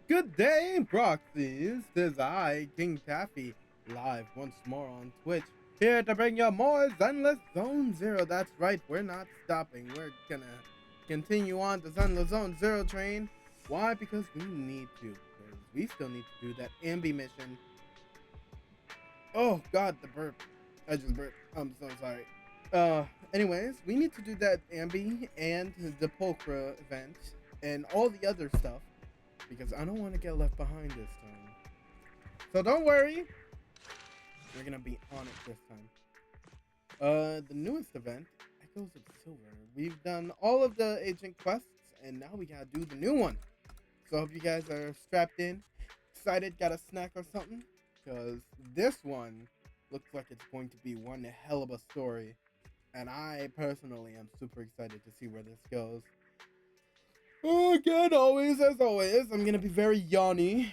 Good day, Proxies. Tis I, King Taffy, live once more on Twitch, here to bring you more Zenless Zone Zero. That's right, we're not stopping. We're gonna continue on the Zenless Zone Zero train. Why? Because we need to. Because we still need to do that Ambi mission. Oh God, the burp. I just burped. I'm so sorry. Anyways, we need to do that Ambi and the Pulchra event and all the other stuff because I don't want to get left behind this time. So don't worry, we're gonna be on it this time. The newest event, Echoes of Silver. We've done all of the agent quests, and now we gotta do the new one. So I hope you guys are strapped in, excited, got a snack or something, because this one looks like it's going to be one hell of a story, and I personally am super excited to see where this goes. Oh, again, always, as always, I'm gonna be very yawny,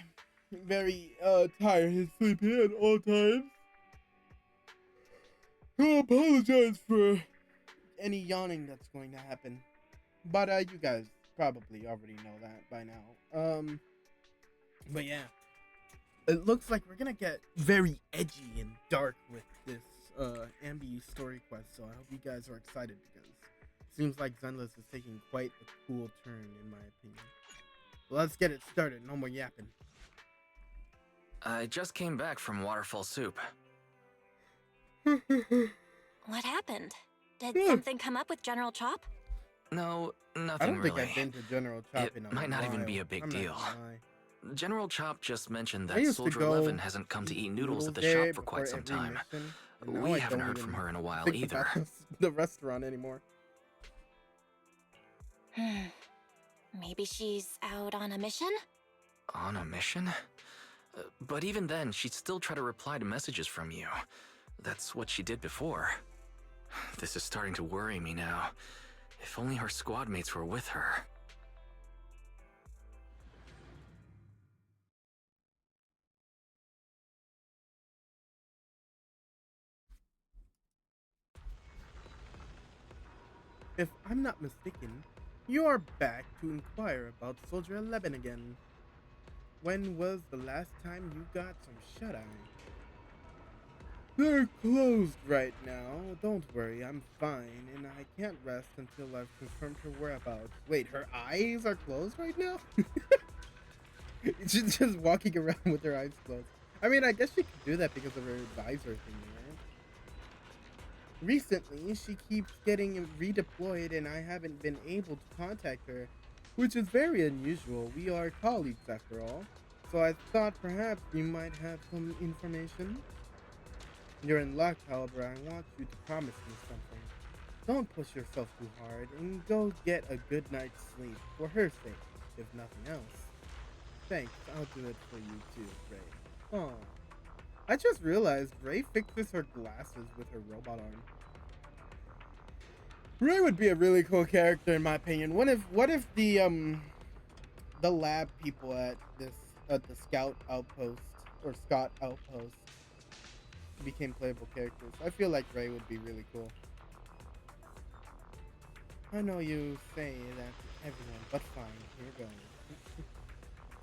very tired and sleepy at all times. I apologize for any yawning that's going to happen, but you guys probably already know that by now. But yeah, it looks like we're gonna get very edgy and dark with this Ambi story quest. So I hope you guys are excited because it seems like Zenless is taking quite a cool turn, in my opinion. Let's get it started. No more yapping. I just came back from Waterfall Soup. What happened? Did something come up with General Chop? No, I nothing don't think really. I've been to General Chop It in a might not even while. be a big I'm not deal. gonna lie. General Chop just mentioned I that used to Soldier go 11 hasn't come to eat noodles at the there shop for quite before some every time. mission, and now We I haven't don't heard even from her in a while think either. about the restaurant anymore. Maybe she's out on a mission? On a mission? But even then, she'd still try to reply to messages from you. That's what she did before. This is starting to worry me now. If only her squad mates were with her. If I'm not mistaken, you are back to inquire about Soldier 11 again. When was the last time you got some shut-eye? They're closed right now. Don't worry, I'm fine, and I can't rest until I've confirmed her whereabouts. Wait, her eyes are closed right now? She's just walking around with her eyes closed. I mean, I guess she could do that because of her advisor thing, right? Recently, she keeps getting redeployed, and I haven't been able to contact her, which is very unusual. We are colleagues, after all. So I thought perhaps you might have some information. You're in luck, however, I want you to promise me something. Don't push yourself too hard, and go get a good night's sleep, for her sake, if nothing else. Thanks, I'll do it for you too, Ray. Oh, I just realized Ray fixes her glasses with her robot arm. Ray would be a really cool character in my opinion. What if the lab people at the Scout outpost or Scott outpost became playable characters? I feel like Ray would be really cool. I know you say that to everyone, but fine, here goes.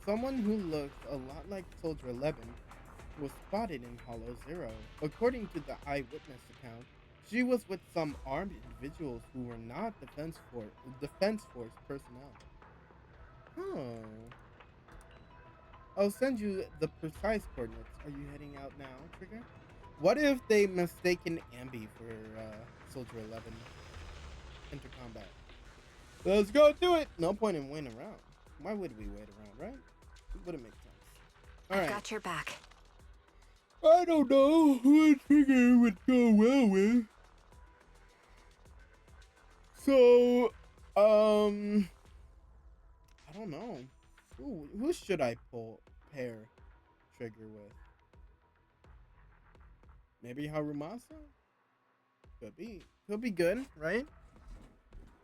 Someone who looks a lot like Soldier 11 was spotted in Hollow Zero. According to the eyewitness account, she was with some armed individuals who were not Defense Force personnel. Oh. I'll send you the precise coordinates. Are you heading out now, Trigger? What if they mistaken Ambi for Soldier 11? Enter combat. Let's go do it! No point in waiting around. Why would we wait around, right? It wouldn't make sense. I've got your back. I don't know what Trigger would go well with. So, I don't know. Who should I pair Trigger with? Maybe Harumasa? Could be good, right?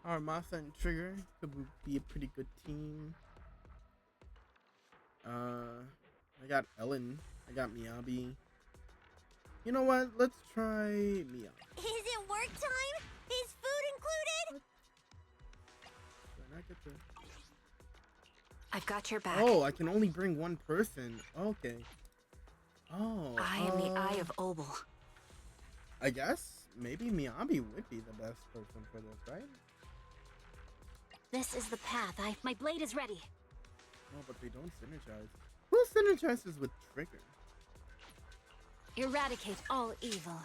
Harumasa and Trigger could be a pretty good team. I got Ellen. I got Miyabi. You know what? Let's try Miyabi. Is it work time? Is food included? Did I not get the... I've got your back. Oh, I can only bring one person. Okay. Oh. I am the Eye of Obel. I guess maybe Miyabi would be the best person for this, right? This is the path. My blade is ready. No, but they don't synergize. Who synergizes with Trigger? Eradicate all evil.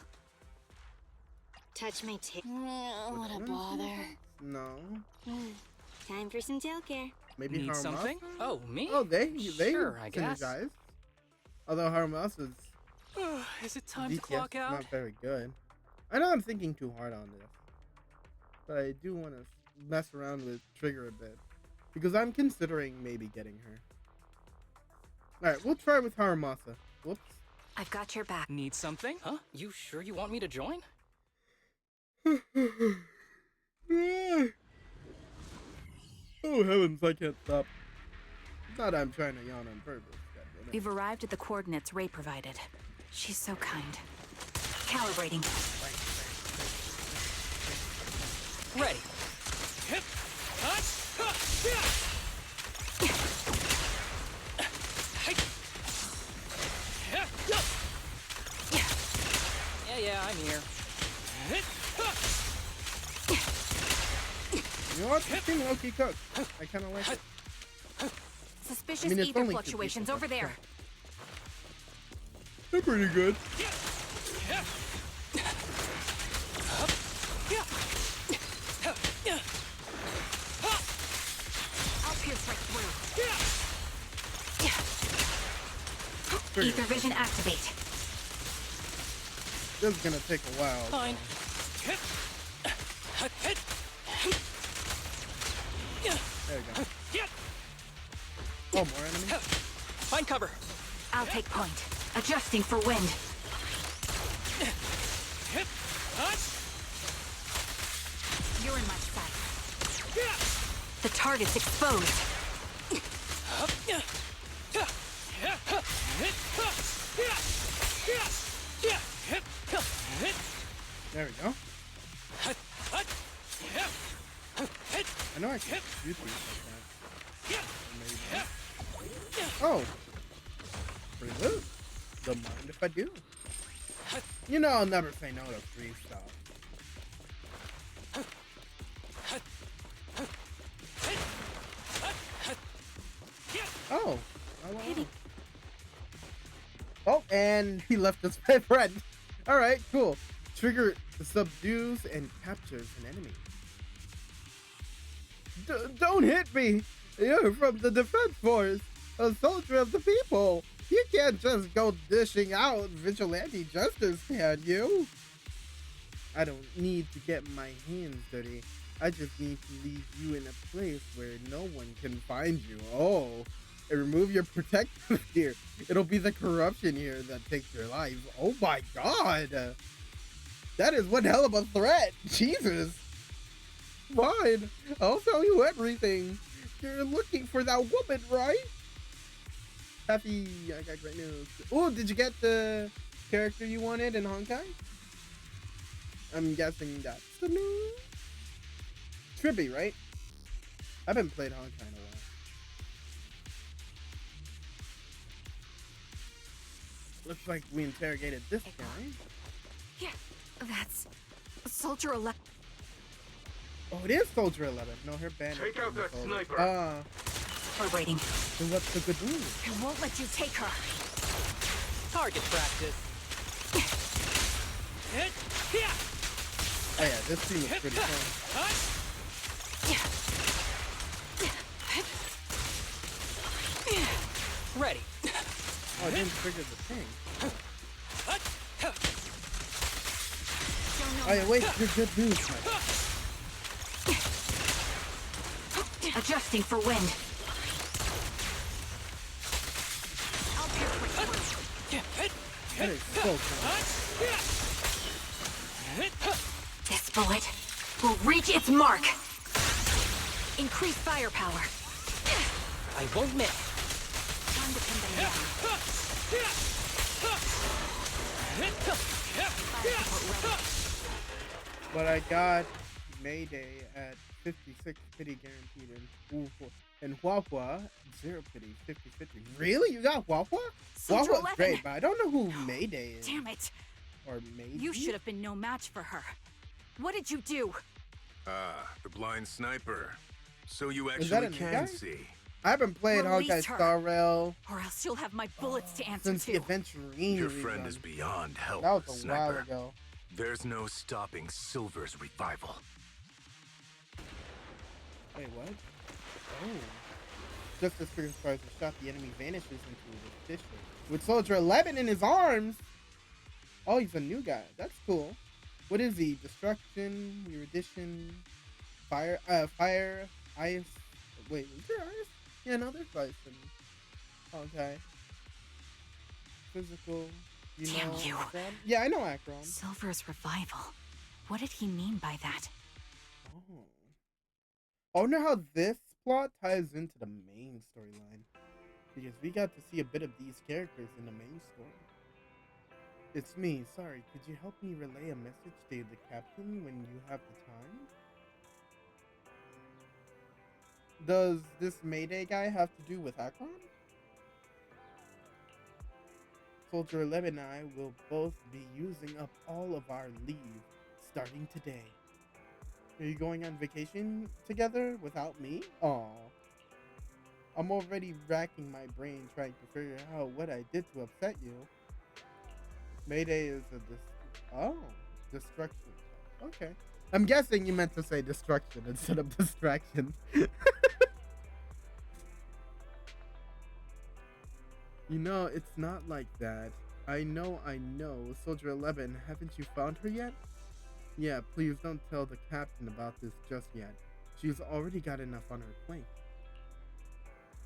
Touch my tail. What a With bother. synergize? No. Time for some tail care. Maybe Need Haramasa? something? Oh, me? Oh, they Sure, I guess. synergize. Although Haramasa's Is it time to DPS clock is out? not very good. I know I'm thinking too hard on this, but I do want to mess around with Trigger a bit because I'm considering maybe getting her. All right, we'll try with Haramasa. Whoops. I've got your back. Need something? Huh? You sure you want me to join? Oh heavens, I can't stop. Not I'm trying to yawn on purpose. goddammit. We've arrived at the coordinates Ray provided. She's so kind. Calibrating. Ready. Hip. Touch. Yeah, I'm here. You know what? This thing low-key cooks. I kind of like it. Suspicious I mean, it's ether only two fluctuations people, over but there. They're pretty good. I'll pierce right through. Trigger. Ether vision activate. This is gonna take a while. Fine. There you go. Oh, more enemies? Find cover. I'll take point. Adjusting for wind. You're in my sight. The target's exposed. There we go. I know I can shoot these like that. Maybe. Oh. Pretty good. Don't mind if I do. You know I'll never say no to free stuff. Oh. Oh, wow. Oh, and he left us my friend. Alright, cool. Trigger subdues and captures an enemy. Don't hit me! You're from the Defense Force, a soldier of the people. You can't just go dishing out vigilante justice, can you? I don't need to get my hands dirty. I just need to leave you in a place where no one can find you. Oh, and remove your protective gear. It'll be the corruption here that takes your life. Oh my god! That is one hell of a threat! Jesus! Fine, I'll tell you everything. You're looking for that woman, right? Happy, I got great news. Oh, did you get the character you wanted in Honkai? I'm guessing that's the new Trippy, right? I haven't played Honkai in a while. Looks like we interrogated this guy. Yeah, that's Soldier 11. Oh, it is Soldier 11. No, her banner. Take out that sniper. We're waiting. So what's the good news? I won't let you take her. Target practice. Oh yeah, this scene is pretty fun. Ready. Oh, I didn't trigger the thing. Oh yeah, wait, your good news, man. Adjusting for wind. That is so cool. This bullet will reach its mark. Increase firepower. I won't miss. Time to pin them down. Fire support ready. But I got Mayday at 56 pity guaranteed and ooh, And Huahua, Zero Pity, 50-50. Really? You got Huahua? Soldier Huahua's 11. great, but I don't know who Mayday is. Damn it. Or Mayday? You should have been no match for her. What did you do? Ah, the blind sniper. So you Is that actually a new can guy? see. I haven't played Release Honkai her. Star Rail Or else you'll have my bullets to answer since the to. Adventurine Your friend is rerun. beyond help, That was a Sniper. while ago. There's no stopping Silver's revival. Wait, what? Oh. Just as Freaking fires a shot, the enemy vanishes into the fissure. With Soldier 11 in his arms! Oh, he's a new guy. That's cool. What is he? Destruction, Erudition, Fire, Ice. Wait, is there Ice? Yeah, no, there's Ice in. Okay. Physical. You Damn know you. Akron? Yeah, I know Akron. Silver's revival. What did he mean by that? Oh. I wonder how this plot ties into the main storyline. Because we got to see a bit of these characters in the main story. It's me, sorry, could you help me relay a message to the captain when you have the time? Does this Mayday guy have to do with Akron? Soldier 11 and I will both be using up all of our leave starting today. Are you going on vacation together without me? Aw. I'm already racking my brain trying to figure out what I did to upset you. Mayday is a destruction. Okay. I'm guessing you meant to say destruction instead of distraction. You know, it's not like that. I know. Soldier 11, haven't you found her yet? Yeah, please don't tell the captain about this just yet. She's already got enough on her plate.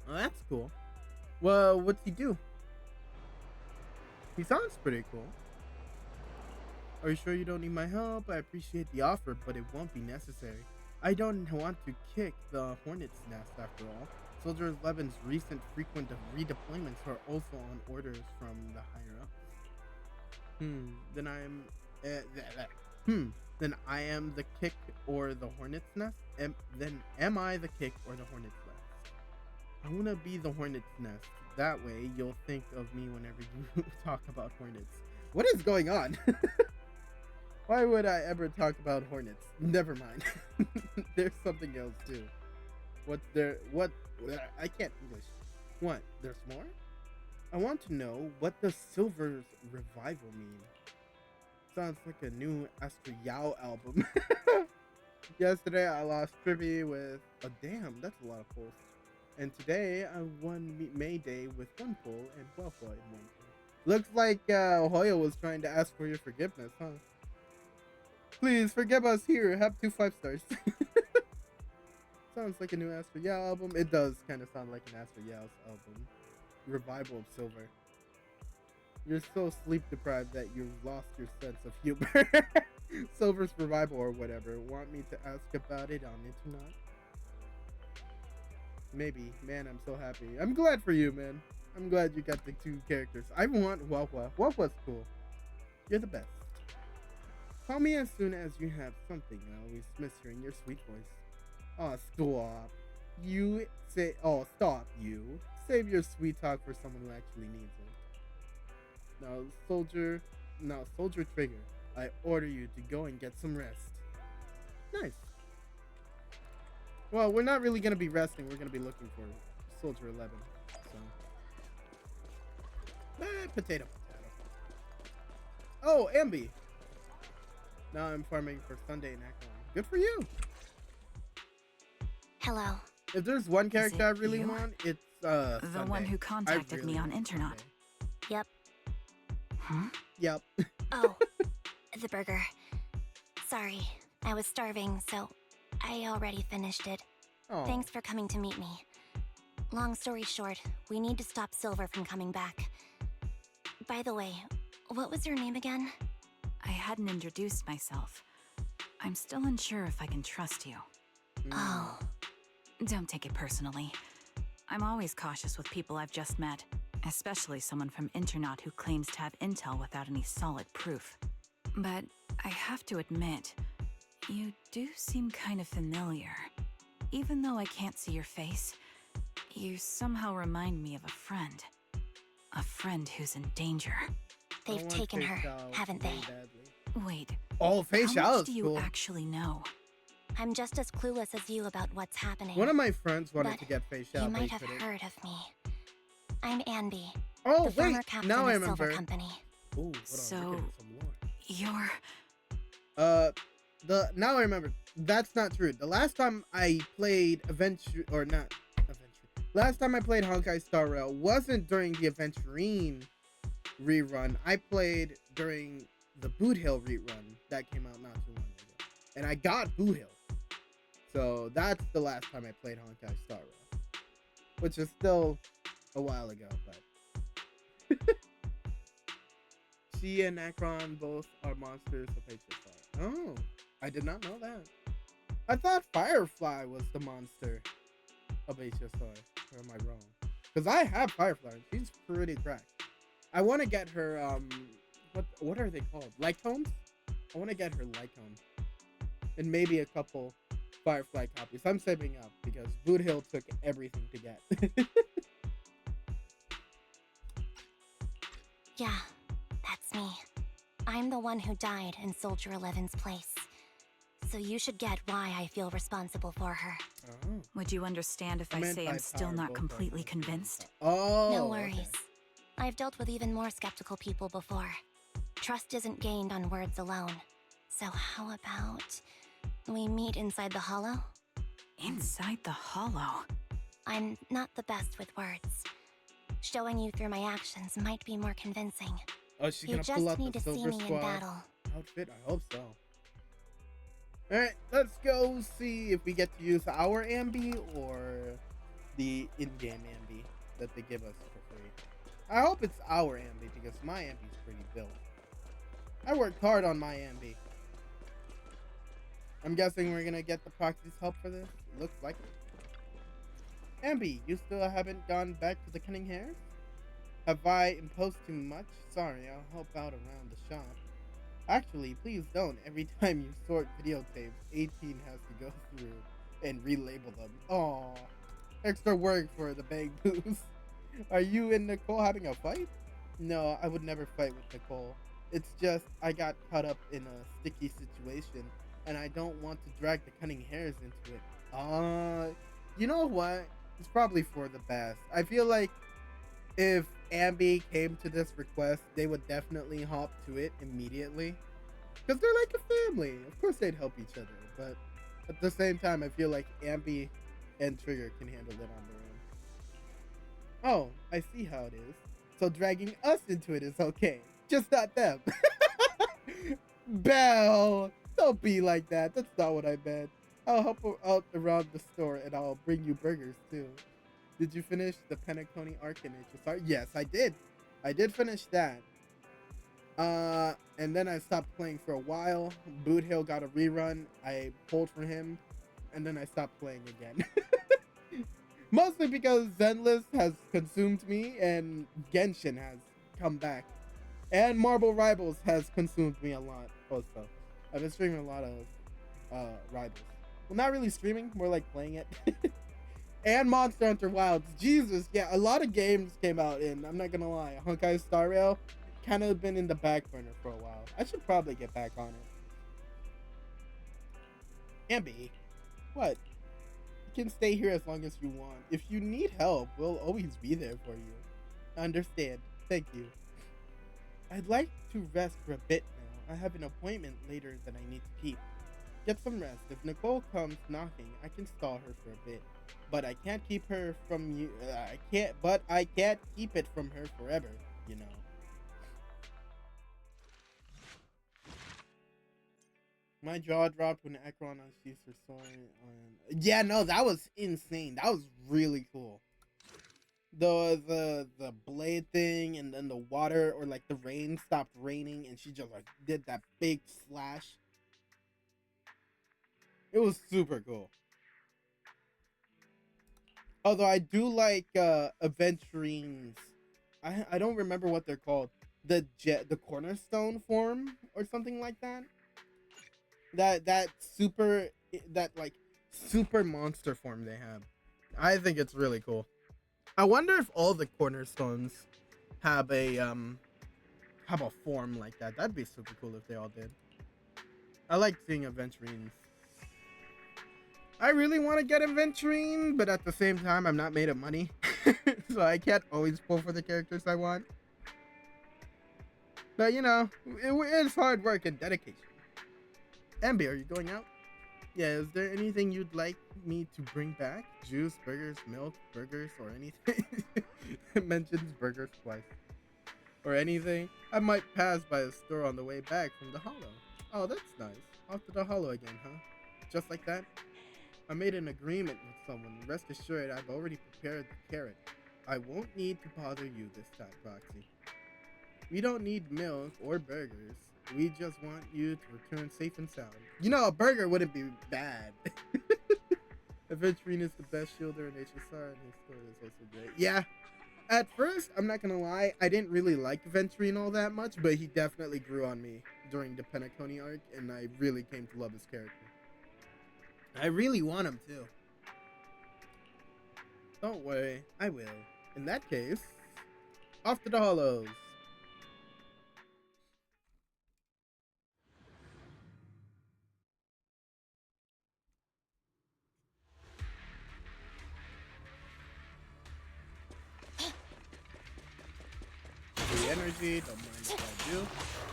Oh, that's cool. Well, what's he do? He sounds pretty cool. Are you sure you don't need my help? I appreciate the offer, but it won't be necessary. I don't want to kick the hornet's nest after all. Soldier 11's recent frequent redeployments are also on orders from the higher-ups. Then I am the kick or the hornet's nest? Then am I the kick or the hornet's nest? I want to be the hornet's nest. That way you'll think of me whenever you talk about hornets. What is going on? Why would I ever talk about hornets? Never mind. There's something else too. What's there? What? I can't English. What? There's more? I want to know, what does Silver's revival mean? Sounds like a new Astro Yao album. Yesterday I lost Privy with a damn, that's a lot of pulls. And today I won Mayday with 1 pull and Huahua in 1 pull. Looks like Hoya was trying to ask for your forgiveness, huh? Please forgive us here. Have 2 5-stars. Sounds like a new Astro Yao album. It does kind of sound like an Astro Yao's album. Revival of Silver. You're so sleep deprived that you've lost your sense of humor. Silver's revival or whatever. Want me to ask about it on internet? Maybe. Man, I'm so happy. I'm glad for you, man. I'm glad you got the 2 characters. I want Huahua. Huahua's cool. You're the best. Call me as soon as you have something. I always miss hearing your sweet voice. Oh, stop. You say, oh, stop, you. Save your sweet talk for someone who actually needs it. Now, Soldier Trigger, I order you to go and get some rest. Nice. Well, we're not really going to be resting. We're going to be looking for Soldier 11. So. Potato. Oh, Ambi. Now I'm farming for Sunday in Akron. Good for you. Hello. If there's one character I really you? want, it's The Sunday. one who I contacted really me on want Internet. Sunday. Yep. Huh? Yep. Oh, the burger. Sorry, I was starving, so I already finished it. Oh. Thanks for coming to meet me. Long story short, we need to stop Silver from coming back. By the way, what was your name again? I hadn't introduced myself. I'm still unsure if I can trust you. Oh, Don't take it personally. I'm always cautious with people I've just met, especially someone from Internaut who claims to have intel without any solid proof. But I have to admit, you do seem kind of familiar. Even though I can't see your face, You somehow remind me of a friend. A friend who's in danger. I They've want taken Fei her, Xiao haven't really they? badly. Wait, Oh, Fei how Xiao much is do you cool. actually know? I'm just as clueless as you about what's happening. One of my friends wanted But to get Fei Xiao, you but might he have couldn't. heard of me. I'm Anby, Oh, the former wait, captain now I of Silver remember. Company. Ooh, hold on, So- we're getting some lore. You're... Now I remember. That's not true. The last time I played last time I played Honkai Star Rail wasn't during the Aventurine rerun. I played during the Boot Hill rerun that came out not too long ago, and I got Boot Hill. So that's the last time I played Honkai Star Rail, which is still a while ago, but. She and Akron both are monsters of HSR. Oh, I did not know that. I thought Firefly was the monster of HSR. Or am I wrong? Because I have Firefly. She's pretty cracked. I want to get her, what are they called? Lycones? I want to get her Lycone. And maybe a couple Firefly copies. I'm saving up because Boot Hill took everything to get. Yeah, that's me. I'm the one who died in Soldier 11's place. So you should get why I feel responsible for her. Oh. Would you understand if I I meant say by I'm still power, not both completely are- convinced? Oh. No worries. Okay. I've dealt with even more skeptical people before. Trust isn't gained on words alone. So how about we meet inside the hollow? Inside the hollow? I'm not the best with words. Showing you through my actions might be more convincing. Oh, she's You gonna just pull out need the to see Silver me in Squad battle. outfit? I hope so. Alright, let's go see if we get to use our Ambi or the in-game Ambi that they give us for free. I hope it's our Ambi because my Ambi's pretty built. I worked hard on my Ambi. I'm guessing we're gonna get the proxy's help for this. Looks like it. Ambi, you still haven't gone back to the Cunning Hares? Have I imposed too much? Sorry, I'll help out around the shop. Actually, please don't. Every time you sort videotapes, 18 has to go through and relabel them. Aww. Extra work for the bang boos. Are you and Nicole having a fight? No, I would never fight with Nicole. It's just I got caught up in a sticky situation and I don't want to drag the Cunning Hares into it. You know what? It's probably for the best. I feel like if Ambi came to this request, they would definitely hop to it immediately. Because they're like a family. Of course they'd help each other. But at the same time, I feel like Ambi and Trigger can handle it on their own. Oh, I see how it is. So dragging us into it is okay. Just not them. Belle, don't be like that. That's not what I meant. I'll help her out around the store and I'll bring you burgers too. Did you finish the Penacony arc in HSR? Yes, I did. I did finish that. And then I stopped playing for a while. Boot Hill got a rerun. I pulled for him, and then I stopped playing again. Mostly because Zenless has consumed me, and Genshin has come back. And Marble Rivals has consumed me a lot also. I've been streaming a lot of Rivals. Well, not really streaming, more like playing it. And Monster Hunter Wilds. Jesus, yeah, a lot of games came out in, I'm not gonna lie, Honkai Star Rail kind of been in the back burner for a while. I should probably get back on it. Ambi, what? You can stay here as long as you want. If you need help, we'll always be there for you. I understand. Thank you. I'd like to rest for a bit now. I have an appointment later that I need to keep. Get some rest. If Nicole comes knocking, I can stall her for a bit. But I can't keep her from you. I can't keep it from her forever, you know. My jaw dropped when Ekron unsheathed her sword. Yeah, no, that was insane. That was really cool. The blade thing, and then the water or like the rain stopped raining, and she just like did that big slash. It was super cool. Although I do like Aventurines. I don't remember what they're called. The cornerstone form or something like that. That super monster form they have. I think it's really cool. I wonder if all the cornerstones have a form like that. That'd be super cool if they all did. I like seeing Aventurines. I really want to get Aventurine, but at the same time, I'm not made of money. So I can't always pull for the characters I want. But you know, it's hard work and dedication. Ambi, are you going out? Yeah, is there anything you'd like me to bring back? Juice, burgers, milk, burgers, or anything? It mentions burgers twice. Or anything? I might pass by a store on the way back from the Hollow. Oh, that's nice. Off to the Hollow again, huh? Just like that? I made an agreement with someone. Rest assured, I've already prepared the carrot. I won't need to bother you this time, Proxy. We don't need milk or burgers. We just want you to return safe and sound. You know, a burger wouldn't be bad. Aventurine is the best shielder in HSR, and his story is also great. Yeah, at first, I'm not gonna lie, I didn't really like Aventurine all that much, but he definitely grew on me during the Penacony arc, and I really came to love his character. I really want him too. Don't worry, I will. In that case, off to the Hollows. The energy, don't mind if I do.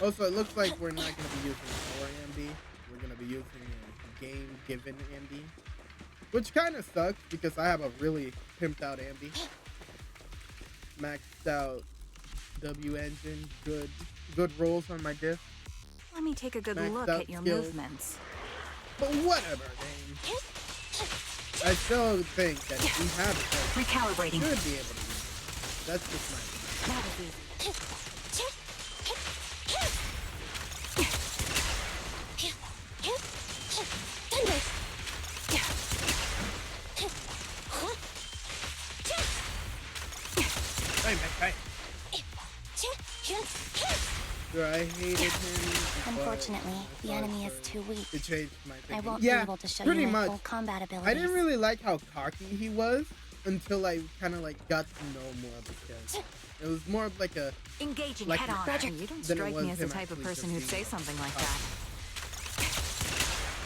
Also, it looks like we're not going to be using our MD. We're going to be using a game-given MD. Which kind of sucks because I have a really pimped out MD. Maxed out W engine, good rolls on my diff. Let me take a good Maxed look out at your skills. movements. But whatever, Dane. I still think that if we have it, Recalibrating. we should be able to use it. That's just my opinion. That was easy. Hey. Sure, I hated him. Unfortunately, the enemy is too weak. It changed my I thinking. won't be Yeah, able to show pretty you my much. full combat abilities. I didn't really like how cocky he was until I kind of like got to know more of his character. It was more of like a Engaging Like head on. Roger. You don't Then it strike was me as the him type of actually person just who'd say being something like cocky. that.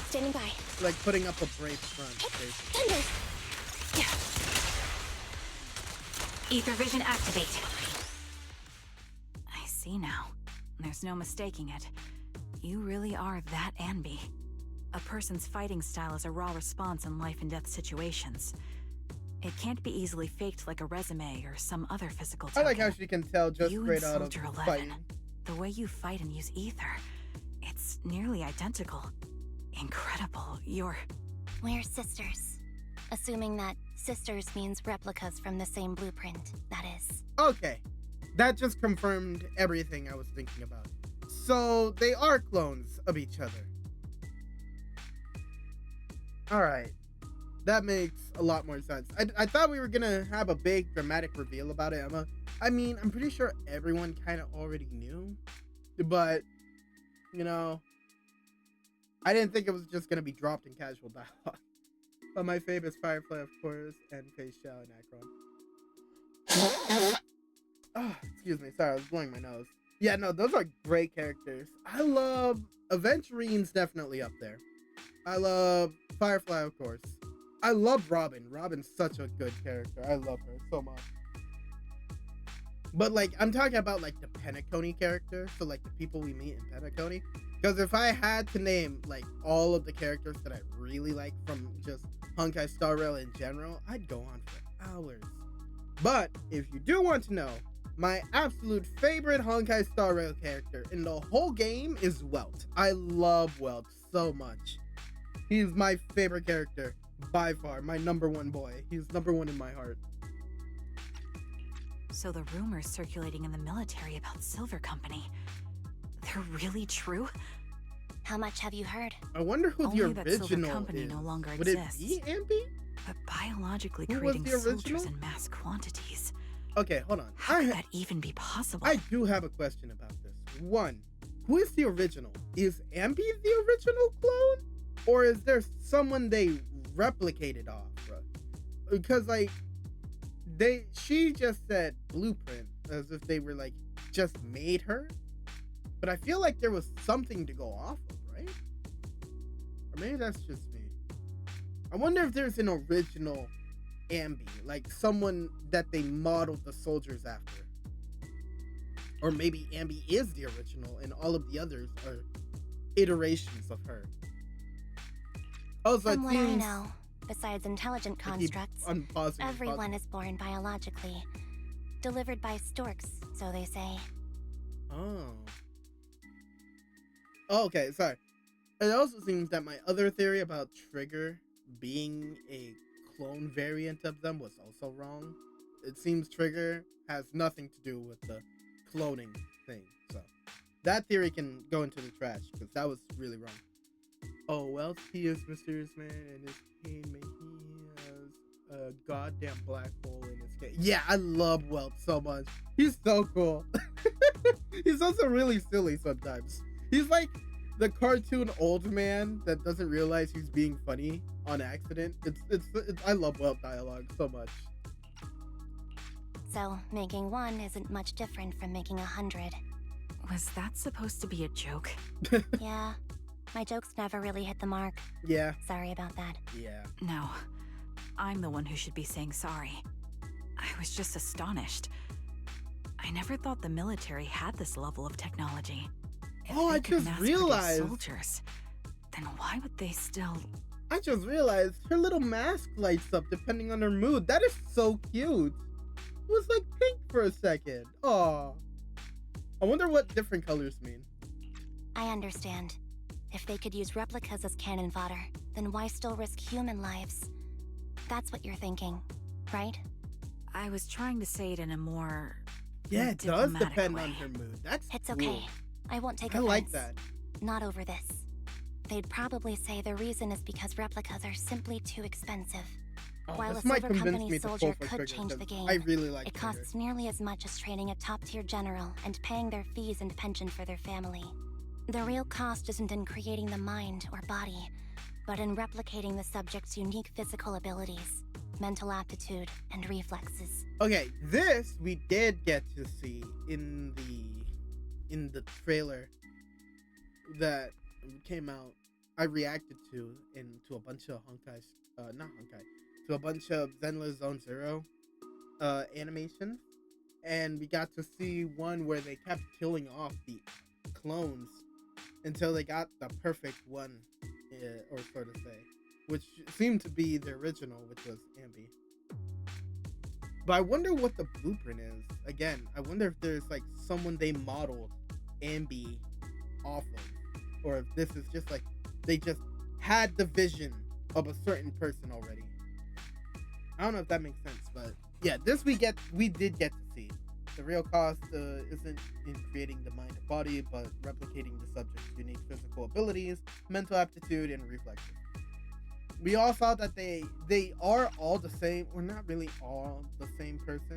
Standing by. like putting up a brave front. Basically. Thunder! Ether vision activate. I see now. There's no mistaking it. You really are that Anby. A person's fighting style is a raw response in life and death situations. It can't be easily faked like a resume or some other physical I token. like how she can tell just You straight and out of Soldier 11, fighting. the way you fight and use ether, it's nearly identical. Incredible. We're sisters. Assuming that sisters means replicas from the same blueprint, that is. Okay, that just confirmed everything I was thinking about. So they are clones of each other. Alright, that makes a lot more sense. I thought we were gonna have a big dramatic reveal about it, Emma. I mean, I'm pretty sure everyone kind of already knew, but, you know, I didn't think it was just gonna be dropped in casual dialogue. But my favorite is Firefly, of course, and Fei Xiao and Akron. Oh, excuse me, sorry, I was blowing my nose. Yeah, no, those are great characters. I love Aventurine's definitely up there. I love Firefly, of course. I love Robin. Robin's such a good character. I love her so much. But like, I'm talking about like the Penacony character, so like the people we meet in Penacony. Because if I had to name like all of the characters that I really like from just Honkai Star Rail in general, I'd go on for hours. But if you do want to know, my absolute favorite Honkai Star Rail character in the whole game is Welt. I love Welt so much. He's my favorite character by far, my number one boy. He's number one in my heart. So the rumors circulating in the military about Silver Company, they're really true? How much have you heard? I wonder who Only the that Silver original Company is. no longer Would exists. it be Ambi? But biologically Who was creating the soldiers original? in mass quantities. Okay, hold on. How could that even be possible? I do have a question about this. One, who is the original? Is Ambi the original clone? Or is there someone they replicated off, bro? Because, like, she just said blueprint as if they were like just made her, but I feel like there was something to go off of, right? Or maybe that's just me. I wonder if there's an original Ambi, like someone that they modeled the soldiers after. Or maybe Ambi is the original and all of the others are iterations of her. Also, From it what I seems know, besides intelligent I keep constructs, unpausing and everyone pausing. is born biologically. Delivered by storks, so they say. Oh. Oh, okay, sorry. It also seems that my other theory about Trigger being a clone variant of them was also wrong. It seems Trigger has nothing to do with the cloning thing. So that theory can go into the trash because that was really wrong. Oh, well, he is mysterious man and his pain may he has a goddamn black hole in his case. Yeah, I love Welt so much. He's so cool. He's also really silly sometimes. He's like the cartoon old man that doesn't realize he's being funny on accident. It's I love Welt dialogue so much. So, making one isn't much different from making 100. Was that supposed to be a joke? Yeah, my jokes never really hit the mark. Yeah, Sorry about that. yeah. No. I'm the one who should be saying sorry. I was just astonished. I never thought the military had this level of technology. If Oh, they I could just mass produce realized. soldiers, then why would they still... I just realized her little mask lights up depending on her mood. That is so cute. It was like pink for a second. Aw. I wonder what different colors mean. I understand. If they could use replicas as cannon fodder, then why still risk human lives? That's what you're thinking, right? I was trying to say it in a more... Yeah, it does diplomatic depend way. on her mood. That's It's cool. okay. I won't take I offense. like that. Not over this. They'd probably say the reason is because replicas are simply too expensive. Oh, While this a might Silver convince Company me to soldier pull for could Trigger, change the 'cause game, I really like It Trigger. costs nearly as much as training a top-tier general and paying their fees and pension for their family. The real cost isn't in creating the mind or body, but in replicating the subject's unique physical abilities, mental aptitude, and reflexes. Okay, this we did get to see in the trailer that came out. I reacted to a bunch of to a bunch of Zenless Zone Zero animations, and we got to see one where they kept killing off the clones until they got the perfect one, or so to say, which seemed to be the original, which was Ambi. But I wonder what the blueprint is. Again, I wonder if there's like someone they modeled Ambi off of, or if this is just like they just had the vision of a certain person already. I don't know if that makes sense, but yeah, this we did get to see. The real cost isn't in creating the mind and body, but replicating the subject's unique physical abilities, mental aptitude, and reflexes. We all saw that they are all the same, or not really all the same person.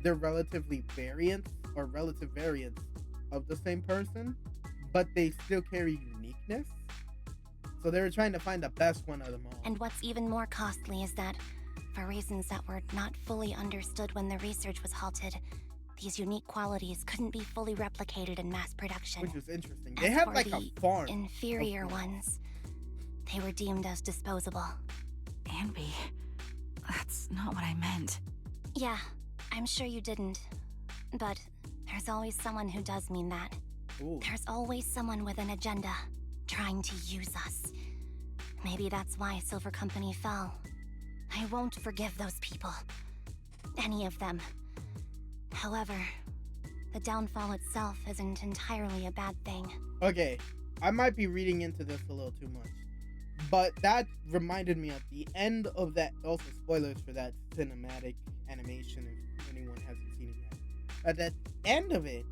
They're relative variants of the same person, but they still carry uniqueness. So they were trying to find the best one of them all. And what's even more costly is that, for reasons that were not fully understood when the research was halted, these unique qualities couldn't be fully replicated in mass production. Which was interesting. They As had for like a the farm. inferior of ones, they were deemed as disposable. Ambi, that's not what I meant. Yeah, I'm sure you didn't. But there's always someone who does mean that. Ooh. There's always someone with an agenda, trying to use us. Maybe that's why Silver Company fell. I won't forgive those people. Any of them. However, the downfall itself isn't entirely a bad thing. Okay, I might be reading into this a little too much, but that reminded me of the end of that. Also, spoilers for that cinematic animation if anyone hasn't seen it yet. At the end of it,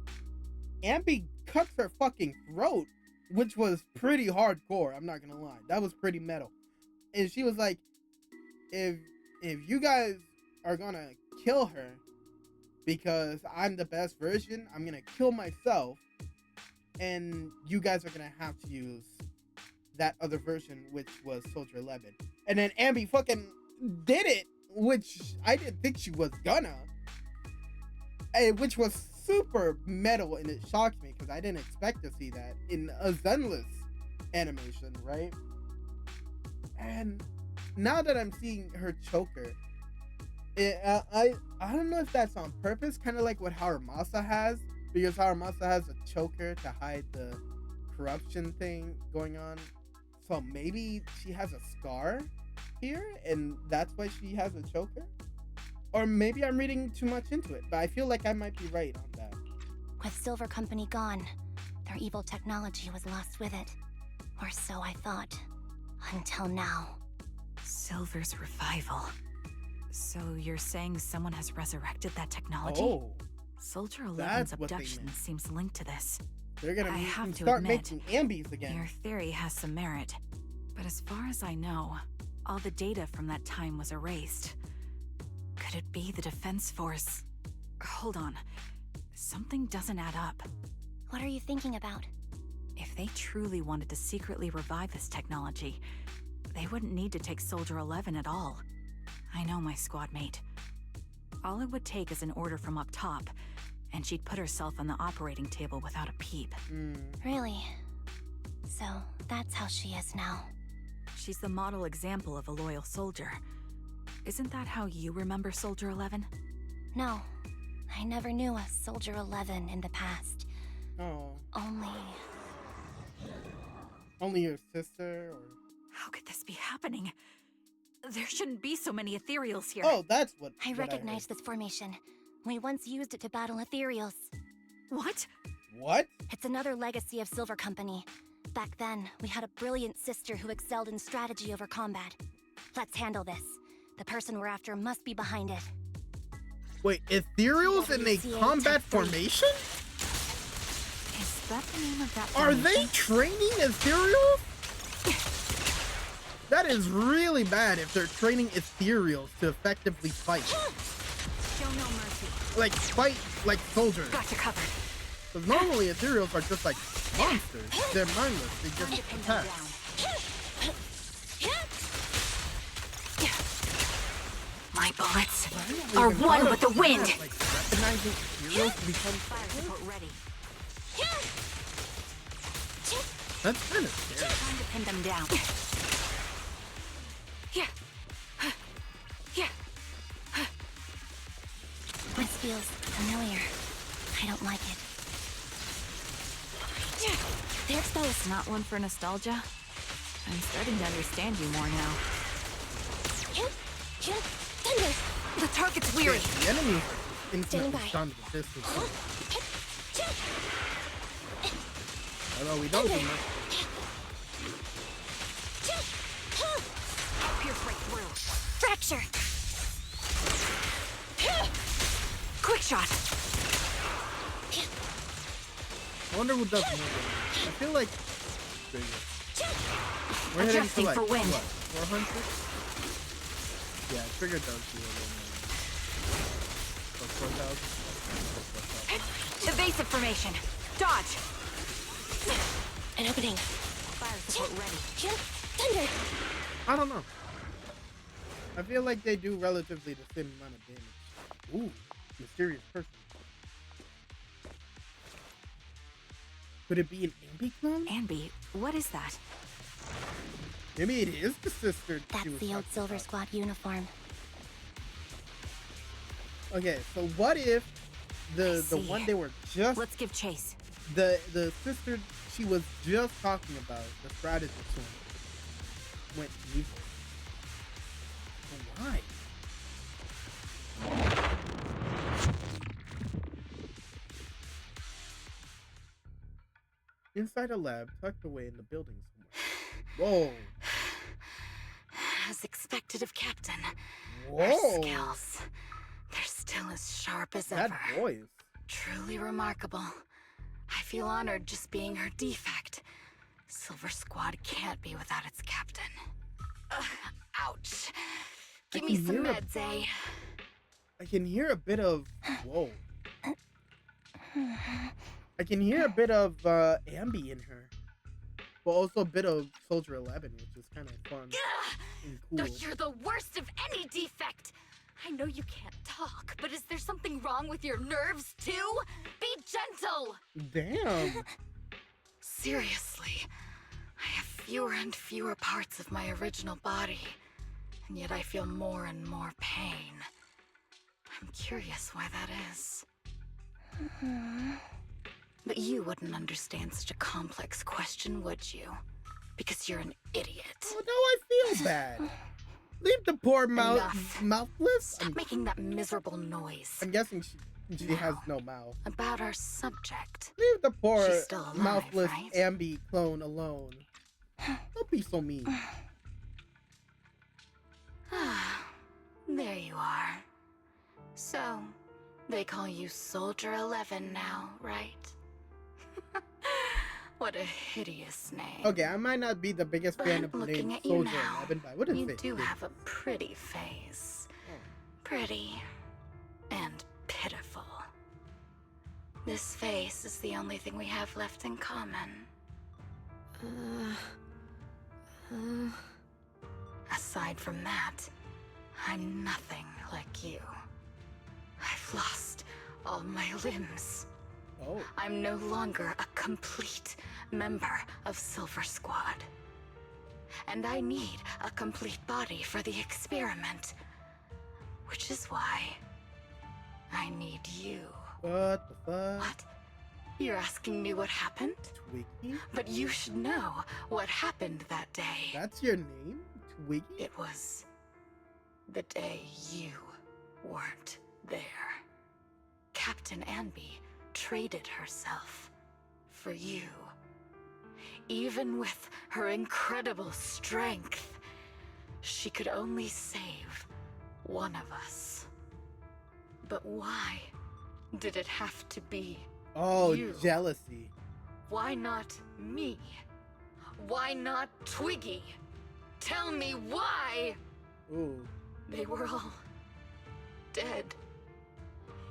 Ambi cuts her fucking throat, which was pretty hardcore. I'm not gonna lie, that was pretty metal. And she was like, "If you guys are gonna kill her because I'm the best version, I'm gonna kill myself, and you guys are gonna have to use that other version, which was Soldier 11." And then Ambi fucking did it, which I didn't think she was gonna, and which was super metal, and it shocked me because I didn't expect to see that in a Zenless animation, right? And now that I'm seeing her choker, I don't know if that's on purpose, kind of like what Haramasa has, because Haramasa has a choker to hide the corruption thing going on. So maybe she has a scar here, and that's why she has a choker? Or maybe I'm reading too much into it, but I feel like I might be right on that. With Silver Company gone, their evil technology was lost with it. Or so I thought. Until now. Silver's revival. So you're saying someone has resurrected that technology? Oh, Soldier 11's that's what they abduction meant. seems linked to this. they're gonna I have to start admit, making ambies again. Your theory has some merit. But as far as I know, all the data from that time was erased. Could it be the Defense Force? Hold on. Something doesn't add up. What are you thinking about? If they truly wanted to secretly revive this technology, they wouldn't need to take Soldier 11 at all. I know my squad mate. All it would take is an order from up top, and she'd put herself on the operating table without a peep. Really? So, that's how she is now. She's the model example of a loyal soldier. Isn't that how you remember Soldier 11? No. I never knew a Soldier 11 in the past. Oh, Only your sister, or How could this be happening? There shouldn't be so many ethereals here. oh, that's what I what recognize heard. this formation. We once used it to battle ethereals. What? What? It's another legacy of Silver Company. Back then, we had a brilliant sister who excelled in strategy over combat. Let's handle this. The person we're after must be behind it. Wait, ethereals in a WCA combat 10-3. formation? Is that the name of that Are they formation? training ethereals? That is really bad if they're training ethereals to effectively fight. Show no mercy. Like, fight like soldiers. Got you covered. Because normally ethereals are just like monsters. They're mindless. They Time to just pin them attack. down. My bullets are Even one thought with the of wind. that, like recognizing ethereals to become Fire support ready. that's kind of scary. Time to pin them down. Yeah. Yeah. This feels familiar. I don't like it. They're exposed. Not one for nostalgia? I'm starting to understand you more now. Thunder! The target's weary. The enemies are instantly by. stunned with this. Although we don't do much. Pierce right through. Fracture! Quick shot. I wonder who does more damage. I feel like we're heading to Adjusting like for wind. what, 400? Yeah, Trigger does do a little more. Or 4,000. Evasive formation. Dodge. An opening. Fire support ready. Thunder! I don't know. I feel like they do relatively the same amount of damage. Ooh, mysterious person. Could it be an Ambi clone? Ambi, what is that? Maybe it is the sister. That's she was the old talking Silver about. Squad uniform. Okay, so what if the see. one they were just Let's give chase. the sister she was just talking about, the strategist one, went evil? Why? Inside a lab tucked away in the building somewhere. Whoa. As expected of Captain. Her Whoa. skills. They're still as sharp as That ever. voice. Truly remarkable. I feel honored just being her defect. Silver Squad can't be without its captain. Ouch. Give me can some hear a- meds, eh? I can hear a bit of whoa. I can hear a bit of Ambi in her. But also a bit of Soldier 11, which is kind of fun. and cool. You're the worst of any defect. I know you can't talk, but is there something wrong with your nerves too? Be gentle. Damn. Seriously, I have fewer and fewer parts of my original body, and yet I feel more and more pain. I'm curious why that is. But you wouldn't understand such a complex question, would you? Because you're an idiot. Oh, no, I feel bad. Leave the poor Enough. mouthless. Stop making that miserable noise. I'm guessing she has no mouth. About our subject. Leave the poor She's still alive, mouthless right? Ambi clone alone. Don't be so mean. There you are. So, they call you Soldier 11 now, right? What a hideous name. Okay, I might not be the biggest fan of But the looking name at you Soldier now, 11, but I wouldn't you say do it. have a pretty face. Pretty and pitiful. This face is the only thing we have left in common. Aside from that, I'm nothing like you. I've lost all my limbs. Oh, I'm no longer a complete member of Silver Squad. And I need a complete body for the experiment. Which is why I need you. what the fuck? What? You're asking me what happened? Twiggy? But you should know what happened that day. That's your name? Twiggy? It was the day you weren't there. Captain Anby traded herself for you. Even with her incredible strength, she could only save one of us. But why did it have to be Oh, you? jealousy. Why not me? Why not Twiggy? Tell me why! Ooh. They were all dead.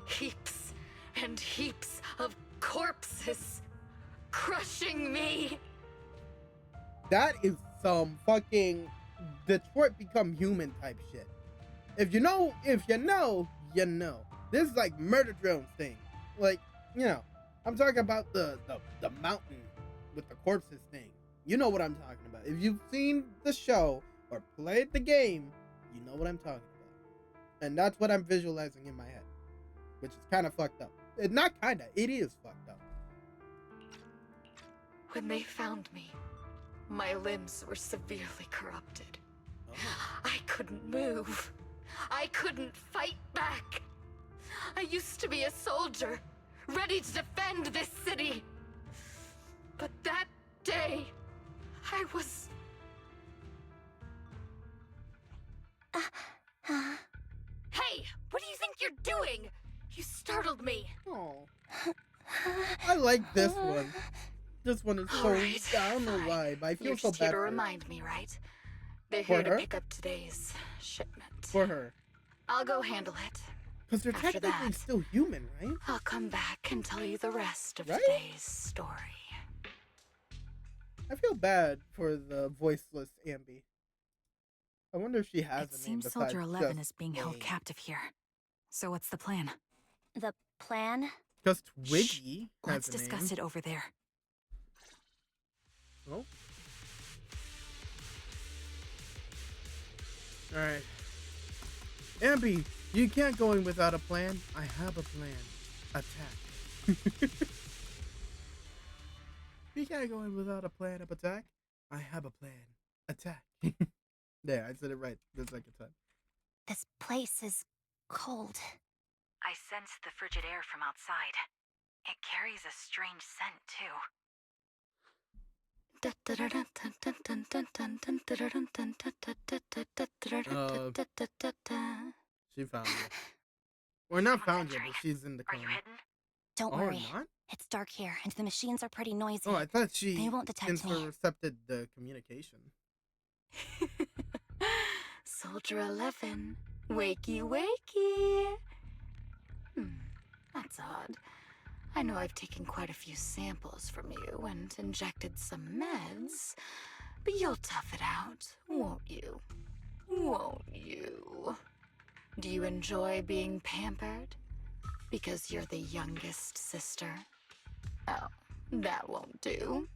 Heaps and heaps of corpses crushing me. That is some fucking Detroit Become Human type shit. If you know, you know. This is like Murder Drones thing. Like, you know, I'm talking about the mountain with the corpses thing. You know what I'm talking about. If you've seen the show or played the game, you know what I'm talking about. And that's what I'm visualizing in my head. Which is kind of fucked up. It's not kinda, it is fucked up. When they found me, my limbs were severely corrupted. Oh. I couldn't move. I couldn't fight back. I used to be a soldier, ready to defend this city. But that day, I was... Hey, what do you think you're doing? You startled me. Oh. I like this one. This one is so Alright, I don't know fine. why, but I feel You're so just bad here to for her. remind me, right? They're For here to her? pick up today's shipment. For her. I'll go handle it. Because they're After technically that- still human, right? I'll come back and tell you the rest of Right? today's story. I feel bad for the voiceless Ambi. I wonder if she has It a name seems besides Soldier 11 just is being held name. captive here. So what's the plan? The plan? Because Twiggy has Let's a discuss name. it over there. Oh. Alright. Ambi, you can't go in without a plan. I have a plan. Attack. You can't go in without a plan of attack. I have a plan. Attack. There, I said it right the second time. This place is cold. I sense the frigid air from outside. It carries a strange scent, too. She found you. Or not found you, but she's in the Are you corner. hidden? Don't Oh, worry. not? It's dark here, and the machines are pretty noisy. Oh, I thought she They won't detect me. intercepted the communication. Soldier 11, wakey wakey. That's odd. I know I've taken quite a few samples from you and injected some meds, but you'll tough it out, won't you? won't you? Do you enjoy being pampered? Because you're the youngest sister? Oh, that won't do.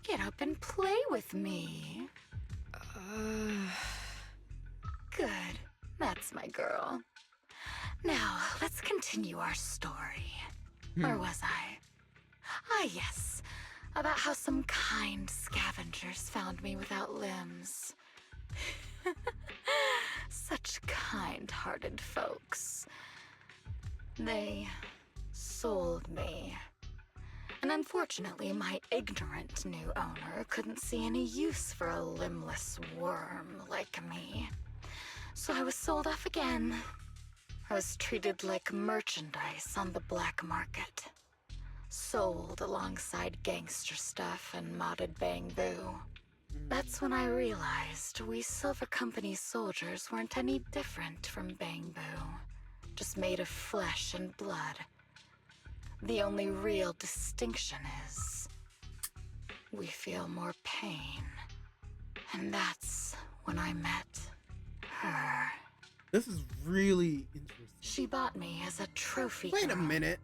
Get up and play with me. Good. That's my girl. Now, let's continue our story. Where was I? Ah, yes. About how some kind scavengers found me without limbs. Such kind-hearted folks. They sold me. And unfortunately, my ignorant new owner couldn't see any use for a limbless worm like me. So I was sold off again. I was treated like merchandise on the black market. Sold alongside gangster stuff and modded Bangbu. That's when I realized we Silver Company soldiers weren't any different from Bangbu. Just made of flesh and blood. The only real distinction is we feel more pain. And that's when I met her. This is really interesting. She bought me as a trophy. Wait a girl. minute.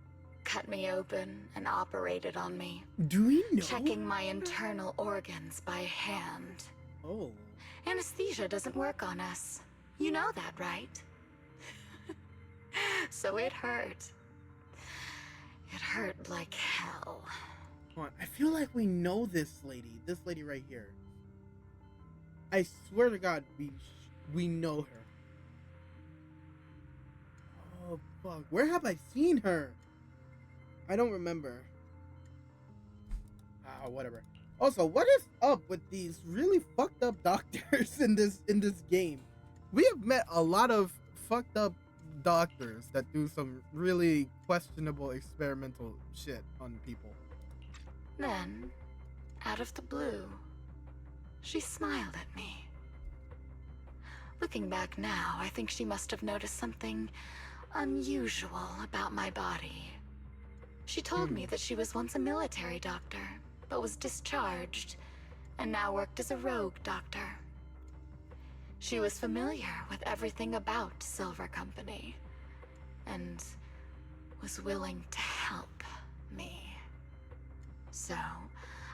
Cut me open and operated on me. Do we know? Checking my internal organs by hand. Oh. Anesthesia doesn't work on us. You know that, right? So it hurt. It hurt like hell. Hold on. I feel like we know this lady. This lady right here. I swear to God, we know her. Oh, fuck. Where have I seen her? I don't remember. Whatever. Also, what is up with these really fucked up doctors in this game? We have met a lot of fucked up doctors that do some really questionable experimental shit on people. Then, out of the blue, she smiled at me. Looking back now, I think she must have noticed something unusual about my body. She told me that she was once a military doctor, but was discharged, and now worked as a rogue doctor. She was familiar with everything about Silver Company, and was willing to help me. So,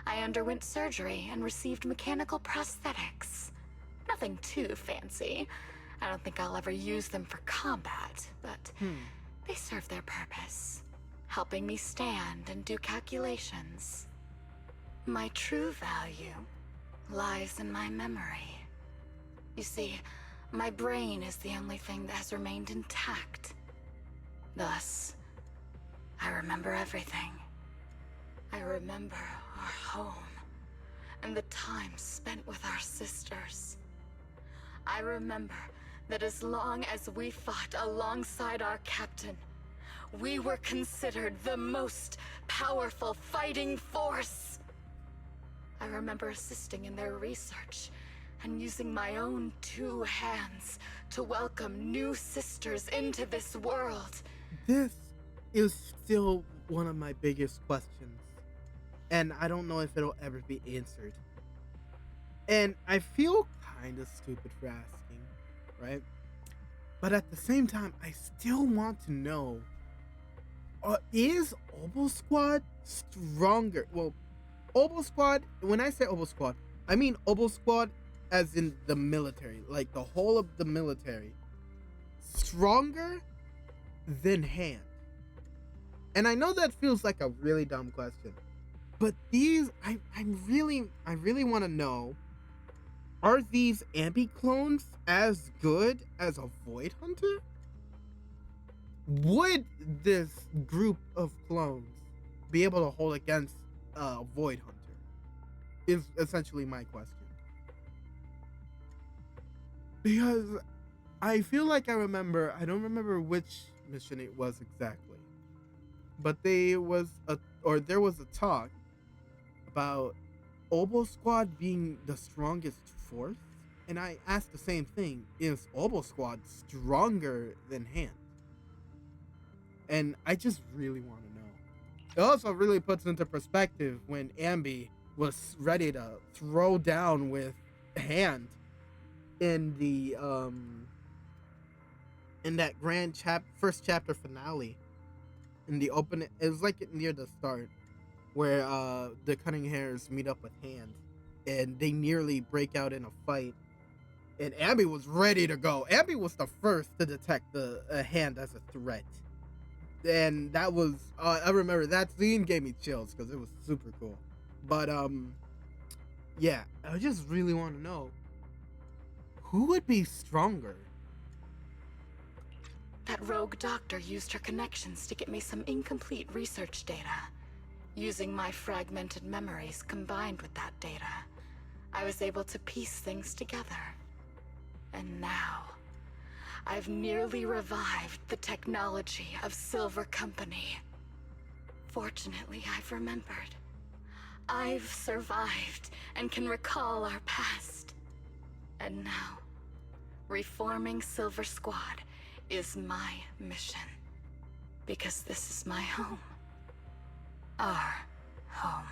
I underwent surgery and received mechanical prosthetics. Nothing too fancy. I don't think I'll ever use them for combat, but they serve their purpose, helping me stand and do calculations. My true value lies in my memory. You see, my brain is the only thing that has remained intact. Thus, I remember everything. I remember our home, and the time spent with our sisters. I remember that as long as we fought alongside our captain, we were considered the most powerful fighting force. I remember assisting in their research and using my own 2 hands to welcome new sisters into this world. This is still one of my biggest questions, and I don't know if it'll ever be answered. And I feel kind of stupid for asking, right? But at the same time, I still want to know, is Oboe Squad stronger? Well, Oboe Squad, when I say Oboe Squad, I mean Oboe Squad as in the military, like the whole of the military, stronger than Hand. And I know that feels like a really dumb question, but these, I really want to know, are these Ambi clones as good as a Void Hunter? Would this group of clones be able to hold against a Void Hunter? Is essentially my question. Because I feel like I don't remember which mission it was exactly, but there was a talk about Oboe Squad being the strongest force, and I asked the same thing: is Oboe Squad stronger than Hand? And I just really want to know. It also really puts into perspective when Ambi was ready to throw down with Hand. in the in that first chapter finale. In the open, it was like near the start where the Cunning Hairs meet up with Hand, and they nearly break out in a fight. And Abby was ready to go. Abby was the first to detect the Hand as a threat, and that was I remember that scene gave me chills because it was super cool. But yeah, I just really want to know who would be stronger. That rogue doctor used her connections to get me some incomplete research data. Using my fragmented memories combined with that data, I was able to piece things together. And now, I've nearly revived the technology of Silver Company. Fortunately, I've remembered. I've survived and can recall our past. And now, reforming Silver Squad is my mission. Because this is my home. Our home.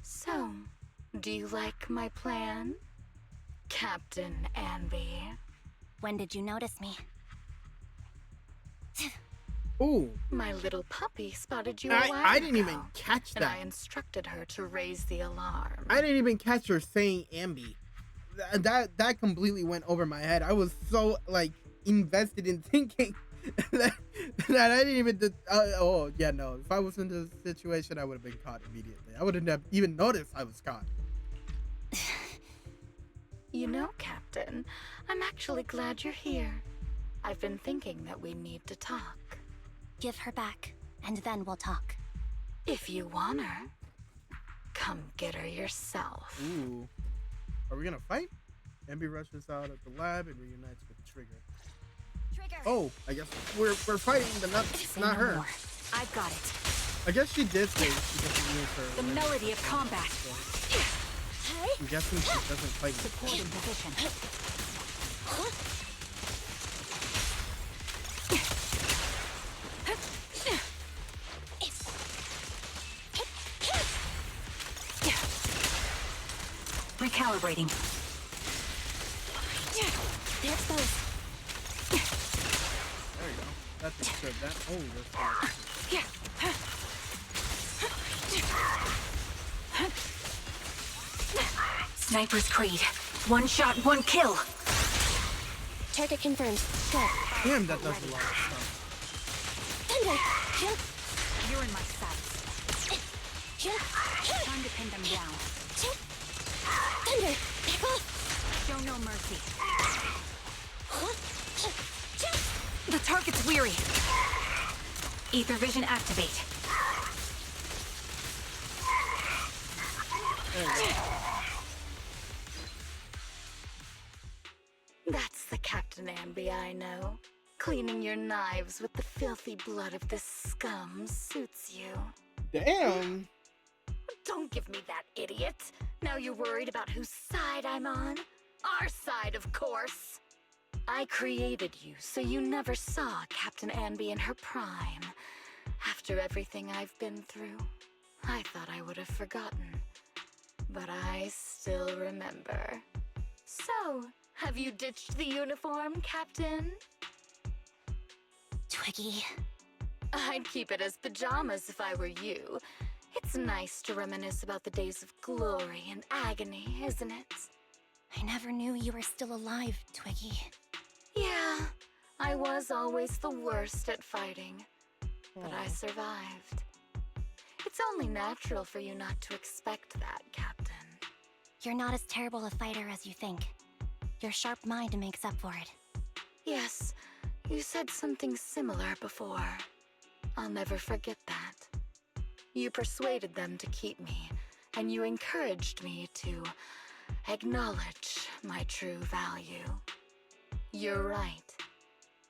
So, do you like my plan, Captain Anby? When did you notice me? Ooh, My little puppy spotted you a while I didn't ago, even catch and I that. instructed her to raise the alarm. I didn't even catch her saying Ambi. That completely went over my head. I was so like invested in thinking that I didn't even. Oh yeah, no. If I was in this situation, I would have been caught immediately. I wouldn't have even noticed I was caught. You know, Captain, I'm actually glad you're here. I've been thinking that we need to talk. Give her back, and then we'll talk. If you want her, come get her yourself. Ooh, are we gonna fight? Ambi rushes out of the lab and reunites with Trigger. Trigger! Oh, I guess we're fighting, but Say not no her. more. I've got it. I guess she did say she doesn't use her. The melody of combat. I'm guessing she doesn't fight me. Support in position. Recalibrating. There's those. There you go. That's good. That only does. Sniper's Creed. One shot, one kill. Target confirmed. Good. Damn, that does a lot of stuff. Thunder! Jump! You're in my sights. Jump! Time to pin them down. Jump! Thunder! Back off! Show no mercy. Jump! The target's weary. Ether vision activate. That's the Captain Amby I know. Cleaning your knives with the filthy blood of this scum suits you. Damn. Don't give me that, idiot. Now you're worried about whose side I'm on? Our side, of course. I created you so you never saw Captain Anby in her prime. After everything I've been through, I thought I would have forgotten. But I still remember. So, have you ditched the uniform, Captain? Twiggy. I'd keep it as pajamas if I were you. It's nice to reminisce about the days of glory and agony, isn't it? I never knew you were still alive, Twiggy. Yeah, I was always the worst at fighting. But I survived. It's only natural for you not to expect that, Captain. You're not as terrible a fighter as you think. Your sharp mind makes up for it. Yes, you said something similar before. I'll never forget that. You persuaded them to keep me, and you encouraged me to acknowledge my true value. You're right.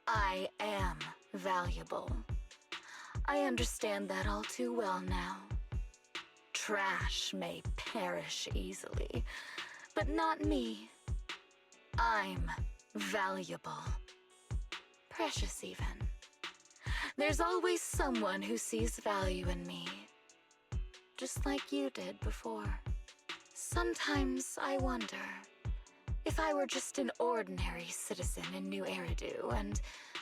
I am valuable. I understand that all too well now. Trash may perish easily, but not me. I'm valuable. Precious even. There's always someone who sees value in me. Just like you did before. Sometimes I wonder if I were just an ordinary citizen in New Eridu and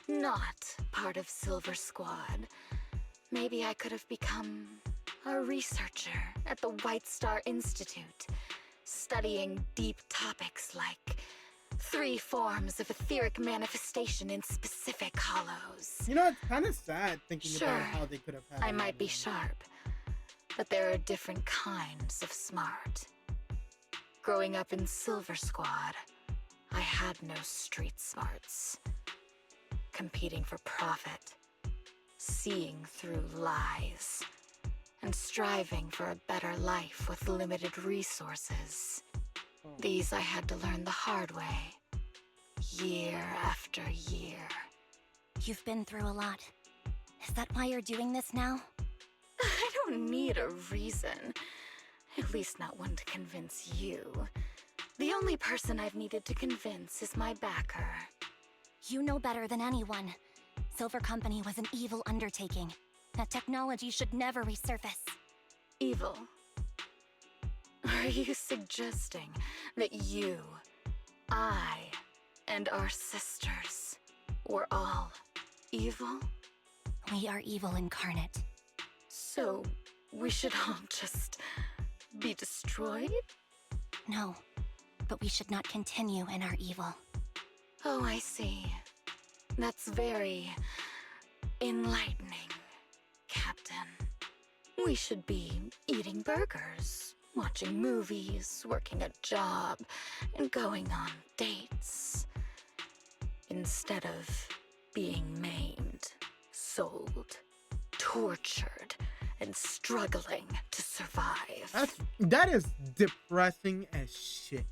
not part of Silver Squad, maybe I could have become a researcher at the White Star Institute, studying deep topics like 3 forms of etheric manifestation in specific hollows. You know, it's kind of sad thinking Sure, about how they could have had. I a might be lot of- sharp, but there are different kinds of smart. Growing up in Silver Squad, I had no street smarts. Competing for profit, seeing through lies, and striving for a better life with limited resources. These I had to learn the hard way, year after year. You've been through a lot. Is that why you're doing this now? I don't need a reason. At least not one to convince you. The only person I've needed to convince is my backer. You know better than anyone. Silver Company was an evil undertaking. That technology should never resurface. Evil? Are you suggesting that you, I, and our sisters were all evil? We are evil incarnate. So we should all just be destroyed? No, but we should not continue in our evil. Oh, I see. That's very enlightening, Captain. We should be eating burgers, watching movies, working a job, and going on dates. Instead of being maimed, sold, tortured, and struggling to survive. That is depressing as shit.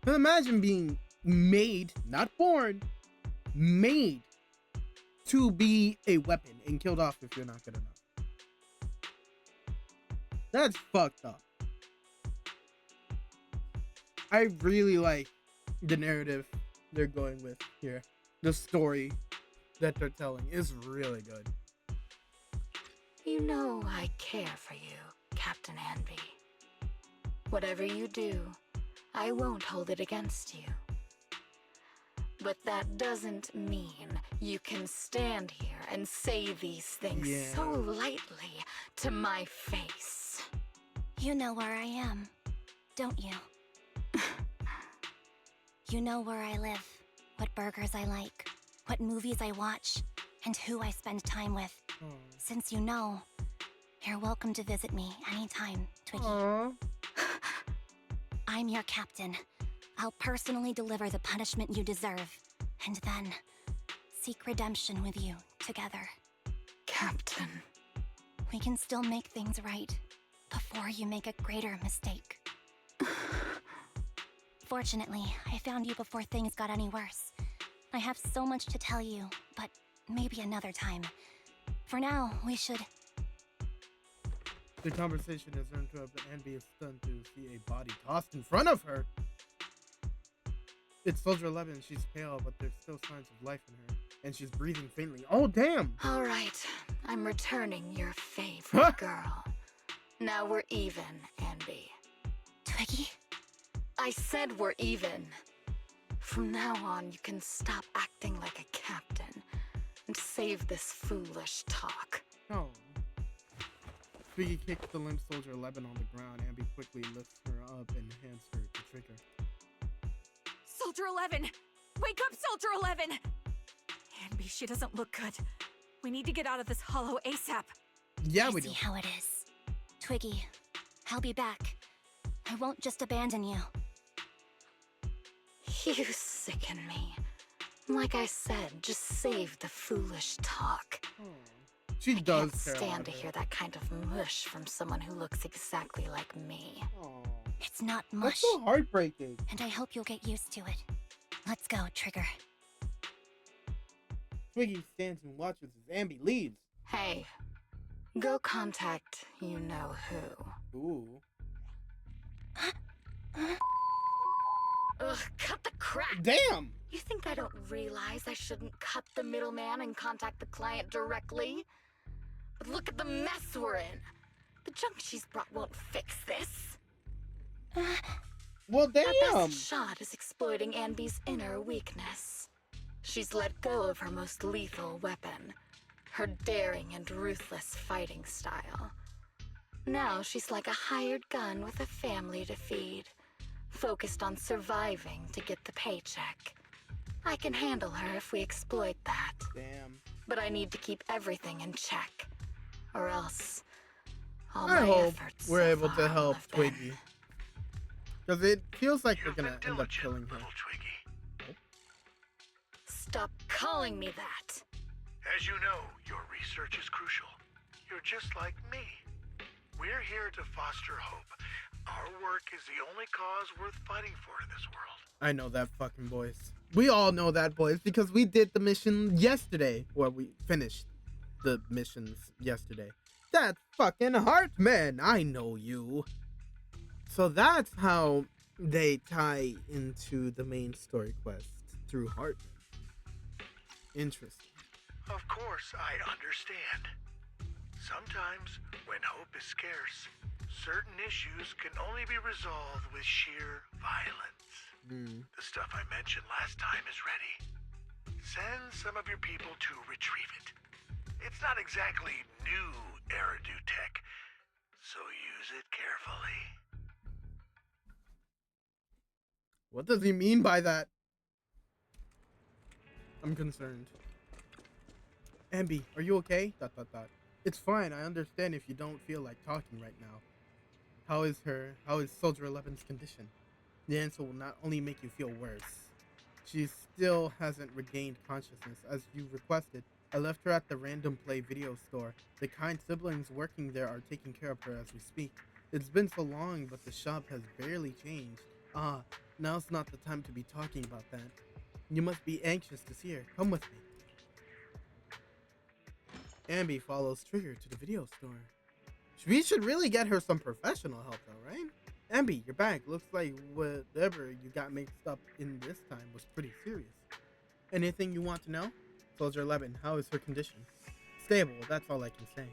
But imagine being made, not born, made to be a weapon and killed off if you're not good enough. That's fucked up. I really like the narrative they're going with here. The story that they're telling is really good. You know I care for you, Captain Anby. Whatever you do, I won't hold it against you. But that doesn't mean you can stand here and say these things so lightly to my face. You know where I am, don't you? You know where I live, what burgers I like, what movies I watch, and who I spend time with. Since you know, you're welcome to visit me anytime, Twiggy. Aww. I'm your captain. I'll personally deliver the punishment you deserve, and then seek redemption with you together. Captain. We can still make things right before you make a greater mistake. Fortunately, I found you before things got any worse. I have so much to tell you, but maybe another time. For now, we should... The conversation has turned to Anby is stunned to see a body tossed in front of her. It's Soldier 11. She's pale, but there's still signs of life in her. And she's breathing faintly. Oh, damn! All right, I'm returning your favorite girl. Now we're even, Anby. Twiggy? I said we're even. From now on, you can stop acting like a captain and save this foolish talk. Oh. Twiggy kicks the limp Soldier 11 on the ground. Anby quickly lifts her up and hands her the trigger. Soldier 11! Wake up, Soldier 11! Anby, she doesn't look good. We need to get out of this hollow ASAP. Yeah, I we see do. how it is. Twiggy, I'll be back. I won't just abandon you. You sicken me. Like I said, just save the foolish talk. She I does can't care stand about to her. hear that kind of mush from someone who looks exactly like me. Aw. It's not That's mush, so heartbreaking. and I hope you'll get used to it. Let's go, Trigger. Twiggy stands and watches as Anby leaves. Hey, go contact you-know-who. Ooh. Ugh, cut the crap! Damn! You think I don't realize I shouldn't cut the middleman and contact the client directly? But look at the mess we're in. The junk she's brought won't fix this. Well, Our damn. best shot is exploiting Anby's inner weakness. She's let go of her most lethal weapon, her daring and ruthless fighting style. Now she's like a hired gun with a family to feed, focused on surviving to get the paycheck. I can handle her if we exploit that, Damn. but I need to keep everything in check, or else all I my hope efforts we're so able far to will help have been- Twiggy. Because it feels like we're You've gonna been end up diligent, killing her. little Twiggy. Stop calling me that. As you know, your research is crucial. You're just like me. We're here to foster hope. Our work is the only cause worth fighting for in this world. I know that fucking voice. We all know that voice because we did the mission yesterday. Or we finished the missions yesterday. That fucking Heartman. I know you. So that's how they tie into the main story quest through Heartman. Interesting. Of course, I understand. Sometimes, when hope is scarce, certain issues can only be resolved with sheer violence. The stuff I mentioned last time is ready. Send some of your people to retrieve it. It's not exactly new Eridu tech, so use it carefully. What does he mean by that? I'm concerned. Ambi, are you okay? ... It's fine. I understand if you don't feel like talking right now. How is Soldier 11's condition? The answer will not only make you feel worse. She still hasn't regained consciousness as you requested. I left her at the Random Play video store. The kind siblings working there are taking care of her as we speak. It's been so long, but the shop has barely changed. Ah, now's not the time to be talking about that. You must be anxious to see her. Come with me. Ambi follows Trigger to the video store. We should really get her some professional help though, right? Ambi, your bag looks like whatever you got mixed up in this time was pretty serious. Anything you want to know? Soldier 11, how is her condition? Stable, that's all I can say.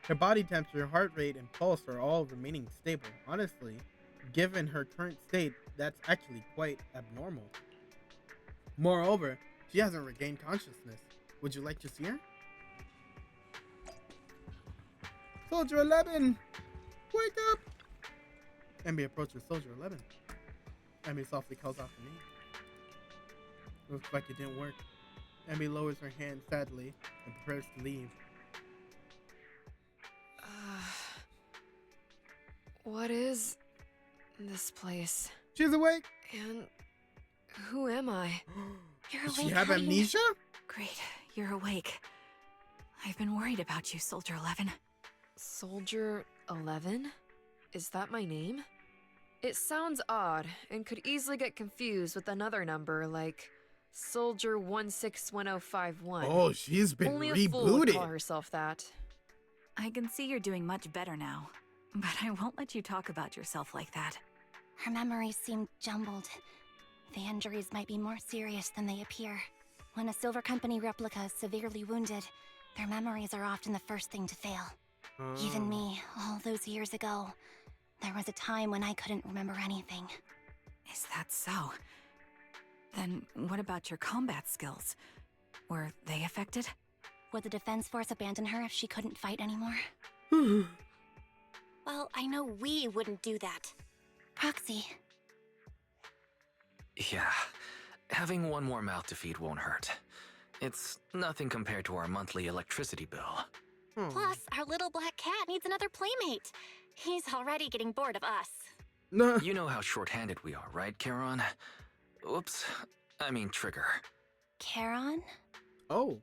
Her body temperature, heart rate, and pulse are all remaining stable. Honestly, given her current state, that's actually quite abnormal. Moreover, she hasn't regained consciousness. Would you like to see her? Soldier 11! Wake up! Ambi approaches Soldier 11. Ambi softly calls out her name. Looks like it didn't work. Ambi lowers her hand sadly and prepares to leave. What is this place? She's awake! And who am I? You're Does she awake, have honey. amnesia? Great, you're awake. I've been worried about you, Soldier 11. Soldier 11? Is that my name? It sounds odd and could easily get confused with another number like Soldier 161051. Oh, she's been Only a fool would call rebooted. herself that. I can see you're doing much better now, but I won't let you talk about yourself like that. Her memories seem jumbled. The injuries might be more serious than they appear. When a Silver Company replica is severely wounded, their memories are often the first thing to fail. Even me, all those years ago, there was a time when I couldn't remember anything. Is that so? Then what about your combat skills? Were they affected? Would the Defense Force abandon her if she couldn't fight anymore? Well, I know we wouldn't do that. Proxy, Yeah, having one more mouth to feed won't hurt. It's nothing compared to our monthly electricity bill. plus our little black cat needs another playmate. He's already getting bored of us. Nah. You know how short-handed we are, right, Charon? Oops, I mean Trigger. Charon? Oh.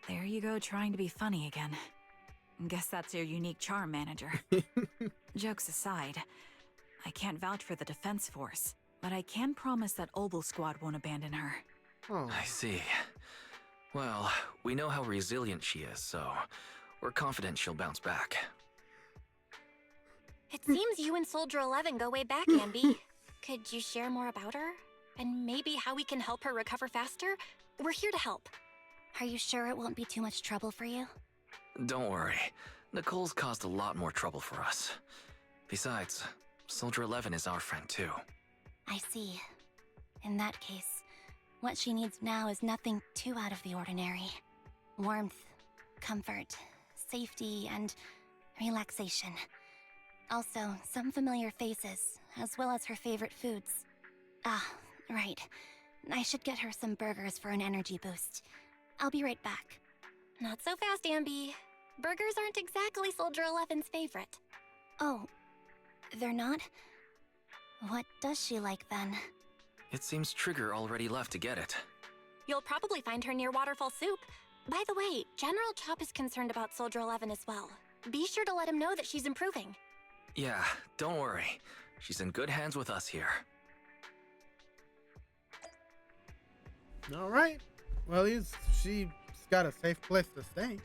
There you go, trying to be funny again. Guess that's your unique charm, manager. Jokes aside, I can't vouch for the Defense Force, but I can promise that Obel Squad won't abandon her. Oh. I see. Well, we know how resilient she is, so we're confident she'll bounce back. It seems you and Soldier 11 go way back, Ambi. Could you share more about her? And maybe how we can help her recover faster? We're here to help. Are you sure it won't be too much trouble for you? Don't worry. Nicole's caused a lot more trouble for us. Besides, Soldier 11 is our friend too. I see. In that case, what she needs now is nothing too out of the ordinary. Warmth, comfort, safety, and relaxation. Also, some familiar faces, as well as her favorite foods. Ah, right. I should get her some burgers for an energy boost. I'll be right back. Not so fast, Ambi. Burgers aren't exactly Soldier 11's favorite. Oh, they're not? What does she like then? It seems Trigger already left to get it. You'll probably find her near Waterfall Soup. By the way, General Chop is concerned about Soldier 11 as well. Be sure to let him know that she's improving. Yeah, don't worry. She's in good hands with us here. All right. Well, she's got a safe place to stay.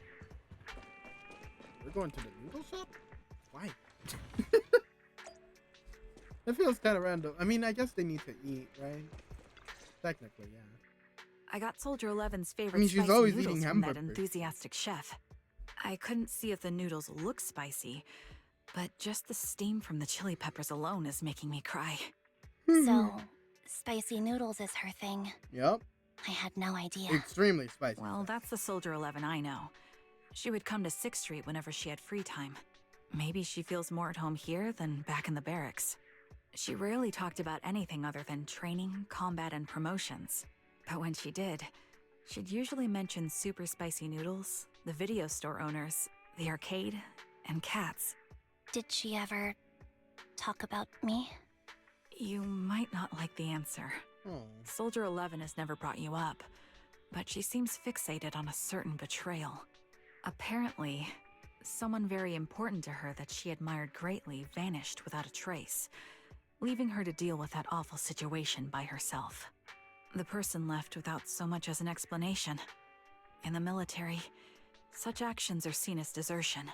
We're going to the noodle shop? Why? It feels kind of random. I mean, I guess they need to eat, right? Technically, yeah. I got Soldier 11's favorite I mean, she's spicy always noodles eating from that hamburgers. enthusiastic chef. I couldn't see if the noodles look spicy, but just the steam from the chili peppers alone is making me cry. So, spicy noodles is her thing. Yep. I had no idea. Extremely spicy. Well, that's the Soldier 11 I know. She would come to 6th Street whenever she had free time. Maybe she feels more at home here than back in the barracks. She rarely talked about anything other than training, combat, and promotions. But when she did, she'd usually mention super spicy noodles, the video store owners, the arcade, and cats. Did she ever talk about me? You might not like the answer. Oh. Soldier 11 has never brought you up, but she seems fixated on a certain betrayal. Apparently, someone very important to her that she admired greatly vanished without a trace, leaving her to deal with that awful situation by herself. The person left without so much as an explanation. In the military, such actions are seen as desertion.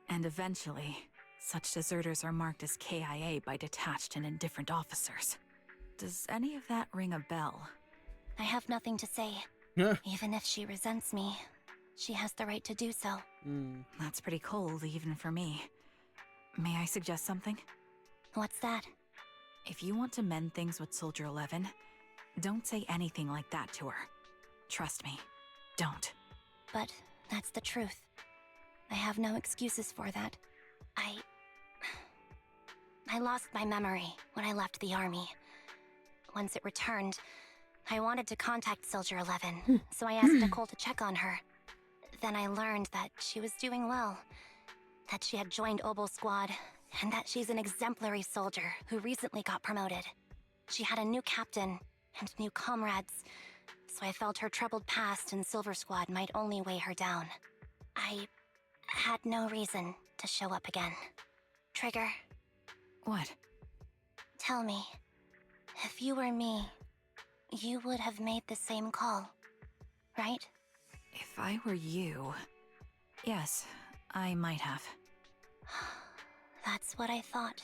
And eventually, such deserters are marked as KIA by detached and indifferent officers. Does any of that ring a bell? I have nothing to say. Yeah. Even if she resents me, she has the right to do so. That's pretty cold, even for me. May I suggest something? What's that? If you want to mend things with Soldier 11, don't say anything like that to her. Trust me, don't. But that's the truth. I have no excuses for that. I lost my memory when I left the army. Once it returned, I wanted to contact Soldier 11, so I asked Nicole to check on her. Then I learned that she was doing well, that she had joined Obel Squad, and that she's an exemplary soldier who recently got promoted. She had a new captain and new comrades, so I felt her troubled past in Silver Squad might only weigh her down. I had no reason to show up again. Trigger, What? tell me, if you were me, you would have made the same call, right? If I were you... Yes, I might have. That's what I thought.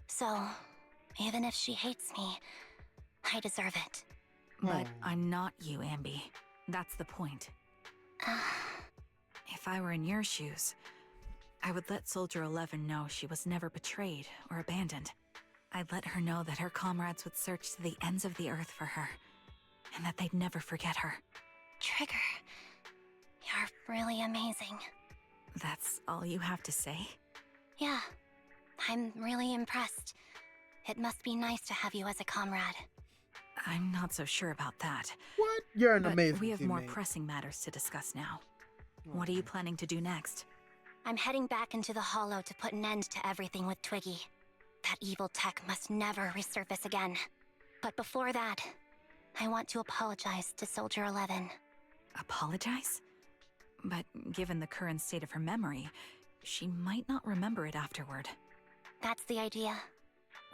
So, even if she hates me, I deserve it. But Oh. I'm not you, Ambi. That's the point. If I were in your shoes, I would let Soldier 11 know she was never betrayed or abandoned. I'd let her know that her comrades would search to the ends of the earth for her, and that they'd never forget her. Trigger, you're really amazing. That's all you have to say? Yeah, I'm really impressed. It must be nice to have you as a comrade. I'm not so sure about that. What? You're an But amazing we have more teammate. pressing matters to discuss now. What are you planning to do next? I'm heading back into the Hollow to put an end to everything with Twiggy. That evil tech must never resurface again. But before that, I want to apologize to Soldier 11. Apologize? But given the current state of her memory, she might not remember it afterward. That's the idea.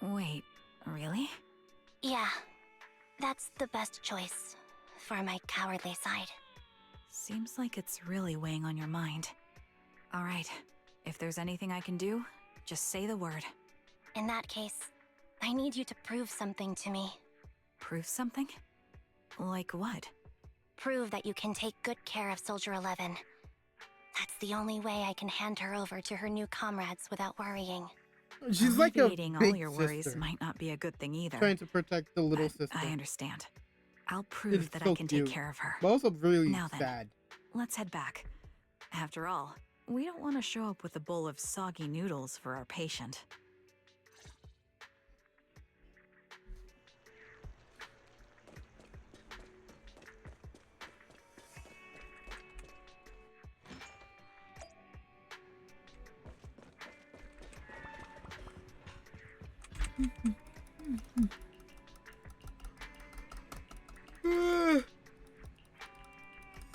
Wait, really? Yeah, that's the best choice for my cowardly side. Seems like it's really weighing on your mind. All right, if there's anything I can do, just say the word. In that case, I need you to prove something to me. Prove something? Like what? Prove that you can take good care of Soldier 11. That's the only way I can hand her over to her new comrades without worrying. She's like a Alleviating all big your worries sister, might not be a good thing either. trying to protect the little but sister. I understand. I'll prove It's that so I can cute, take care of her. but also really Now then. sad. Let's head back. After all, we don't want to show up with a bowl of soggy noodles for our patient.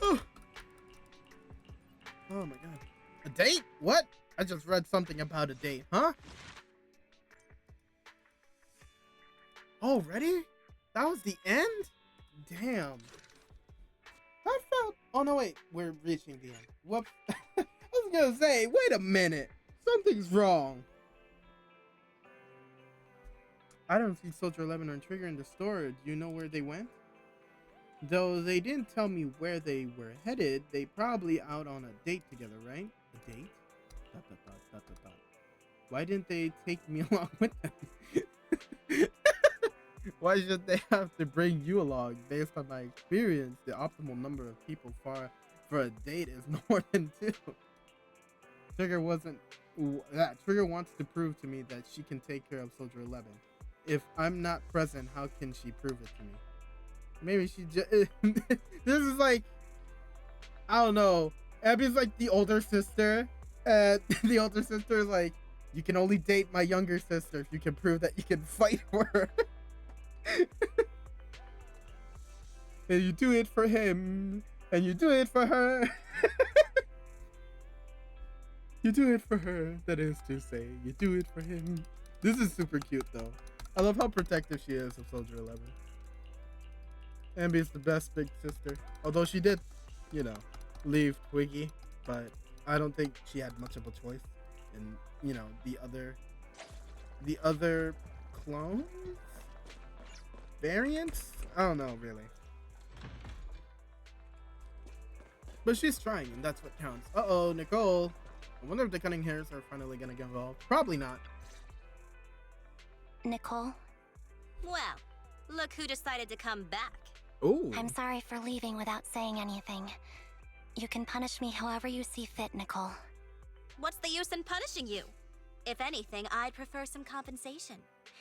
Oh. Oh my god. A date? What? I just read something about a date, huh? Already? That was the end? Damn. That felt... Oh no, wait. We're reaching the end. Whoops. I was gonna say, wait a minute. Something's wrong. I don't see Soldier 11 or Trigger in the store. Do you know where they went? Though they didn't tell me where they were headed, they probably out on a date together, right? A date? Dot, dot, dot, dot, dot, dot. Why didn't they take me along with them? Why should they have to bring you along? Based on my experience, the optimal number of people for a date is no more than 2. Trigger wants to prove to me that she can take care of Soldier 11. If I'm not present, how can she prove it to me? Maybe she just... This is like... I don't know. Abby's like the older sister. And the older sister is like, you can only date my younger sister if you can prove that you can fight for her. And you do it for him. And you do it for her. You do it for her. That is to say, you do it for him. This is super cute though. I love how protective she is of Soldier 11. Ambi is the best big sister. Although she did, you know, leave Twiggy, but I don't think she had much of a choice. And, you know, the other clones? Variants? I don't know, really. But she's trying, and that's what counts. Uh-oh, Nicole. I wonder if the cunning hairs are finally gonna get involved. Probably not. Nicole, Well, look who decided to come back. Ooh. I'm sorry for leaving without saying anything. You can punish me however you see fit, Nicole. What's the use in punishing you? If anything, I'd prefer some compensation.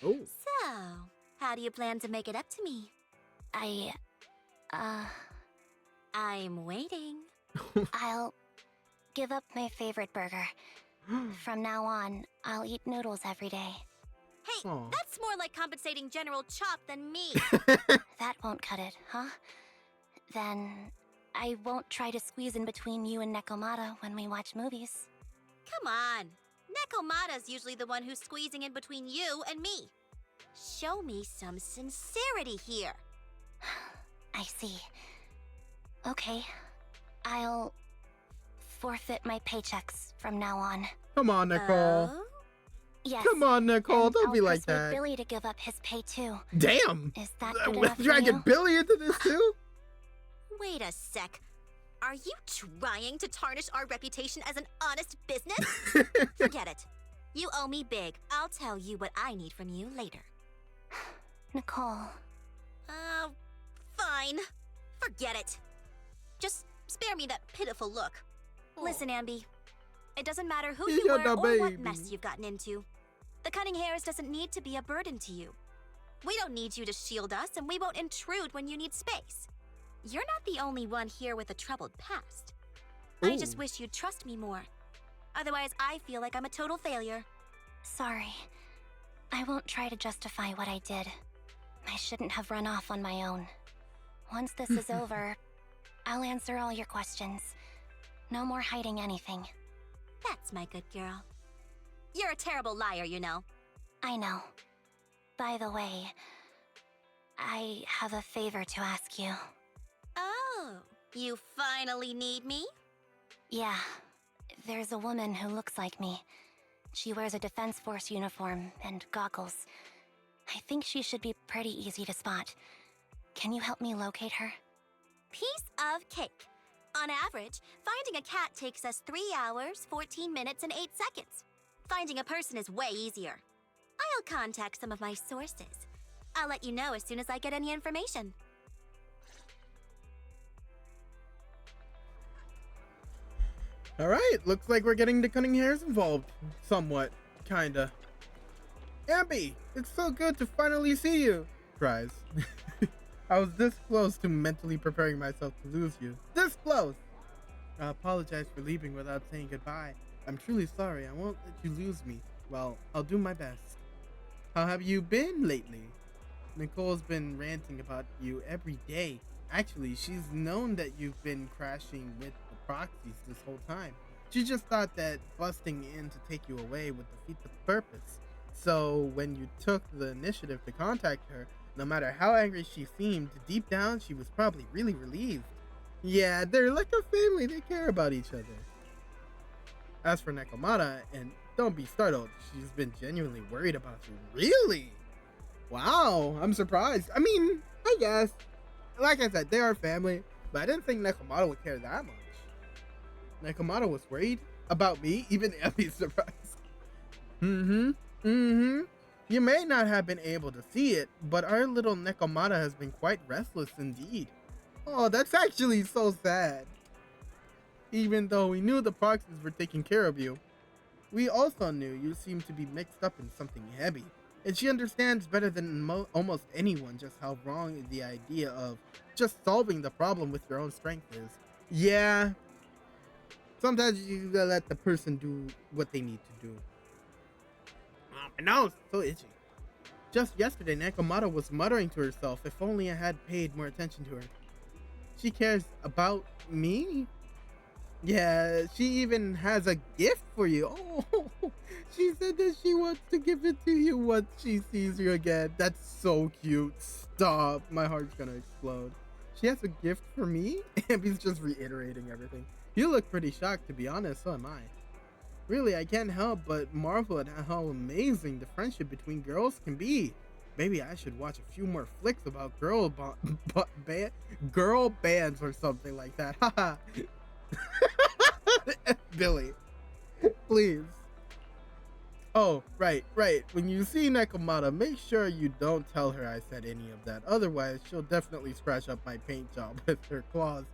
Oh. So, how do you plan to make it up to me? I'm waiting. I'll give up my favorite burger. From now on, I'll eat noodles every day. Hey, Aw. that's more like compensating General Chop than me. That won't cut it, huh? Then I won't try to squeeze in between you and Nekomata when we watch movies. Come on. Nekomata's usually the one who's squeezing in between you and me. Show me some sincerity here. I see. Okay, I'll forfeit my paychecks from now on. Come on, Nicole. Oh? Yes. Come on, Nicole. and Don't I'll be like persuade that. Billy to give up his pay too. Damn. Is that good enough Try for to you? get Billy into this too? Wait a sec. Are you trying to tarnish our reputation as an honest business? Forget it. You owe me big. I'll tell you what I need from you later. Nicole. Fine. Forget it. Just spare me that pitiful look. Listen, Ambi. It doesn't matter who you You're were the or what baby. mess you've gotten into. The Cunning Hairs doesn't need to be a burden to you. We don't need you to shield us, and we won't intrude when you need space. You're not the only one here with a troubled past. I just Ooh. wish you'd trust me more. Otherwise, I feel like I'm a total failure. Sorry. I won't try to justify what I did. I shouldn't have run off on my own. Once this is over, I'll answer all your questions. No more hiding anything. That's my good girl. You're a terrible liar, you know. I know. By the way, I have a favor to ask you. Oh, you finally need me? Yeah, there's a woman who looks like me. She wears a Defense Force uniform and goggles. I think she should be pretty easy to spot. Can you help me locate her? Piece of cake. On average, finding a cat takes us 3 hours, 14 minutes, and 8 seconds. Finding a person is way easier. I'll contact some of my sources. I'll let you know as soon as I get any information. All right, looks like we're getting the cunning hairs involved. Somewhat, kinda. Ambi, it's so good to finally see you, cries. I was this close to mentally preparing myself to lose you. This close! I apologize for leaving without saying goodbye. I'm truly sorry. I won't let you lose me. Well, I'll do my best. How have you been lately? Nicole's been ranting about you every day. Actually, she's known that you've been crashing with the proxies this whole time. She just thought that busting in to take you away would defeat the purpose. So when you took the initiative to contact her, no matter how angry she seemed, deep down she was probably really relieved. Yeah, they're like a family. They care about each other. As for Nekomata, and don't be startled, she's been genuinely worried about you. Really? Wow, I'm surprised. I mean, I guess. Like I said, they are family, but I didn't think Nekomata would care that much. Nekomata was worried about me, even Emmy's surprised. You may not have been able to see it, but our little Nekomata has been quite restless indeed. Oh, that's actually so sad. Even though we knew the proxies were taking care of you, we also knew you seemed to be mixed up in something heavy. And she understands better than almost anyone just how wrong the idea of just solving the problem with your own strength is. Yeah. Sometimes you gotta let the person do what they need to do. Oh, my nose, so itchy. Just yesterday, Nekomata was muttering to herself, if only I had paid more attention to her. She cares about me? Yeah, she even has a gift for you. Oh, she said that she wants to give it to you once she sees you again. That's so cute. Stop. My heart's gonna explode. She has a gift for me? Ambi's just reiterating everything. You look pretty shocked, to be honest. So am I. Really, I can't help but marvel at how amazing the friendship between girls can be. Maybe I should watch a few more flicks about girl bands or something like that. Haha. Billy, please. Oh, right. When you see Nekomata, make sure you don't tell her I said any of that. Otherwise, she'll definitely scratch up my paint job with her claws,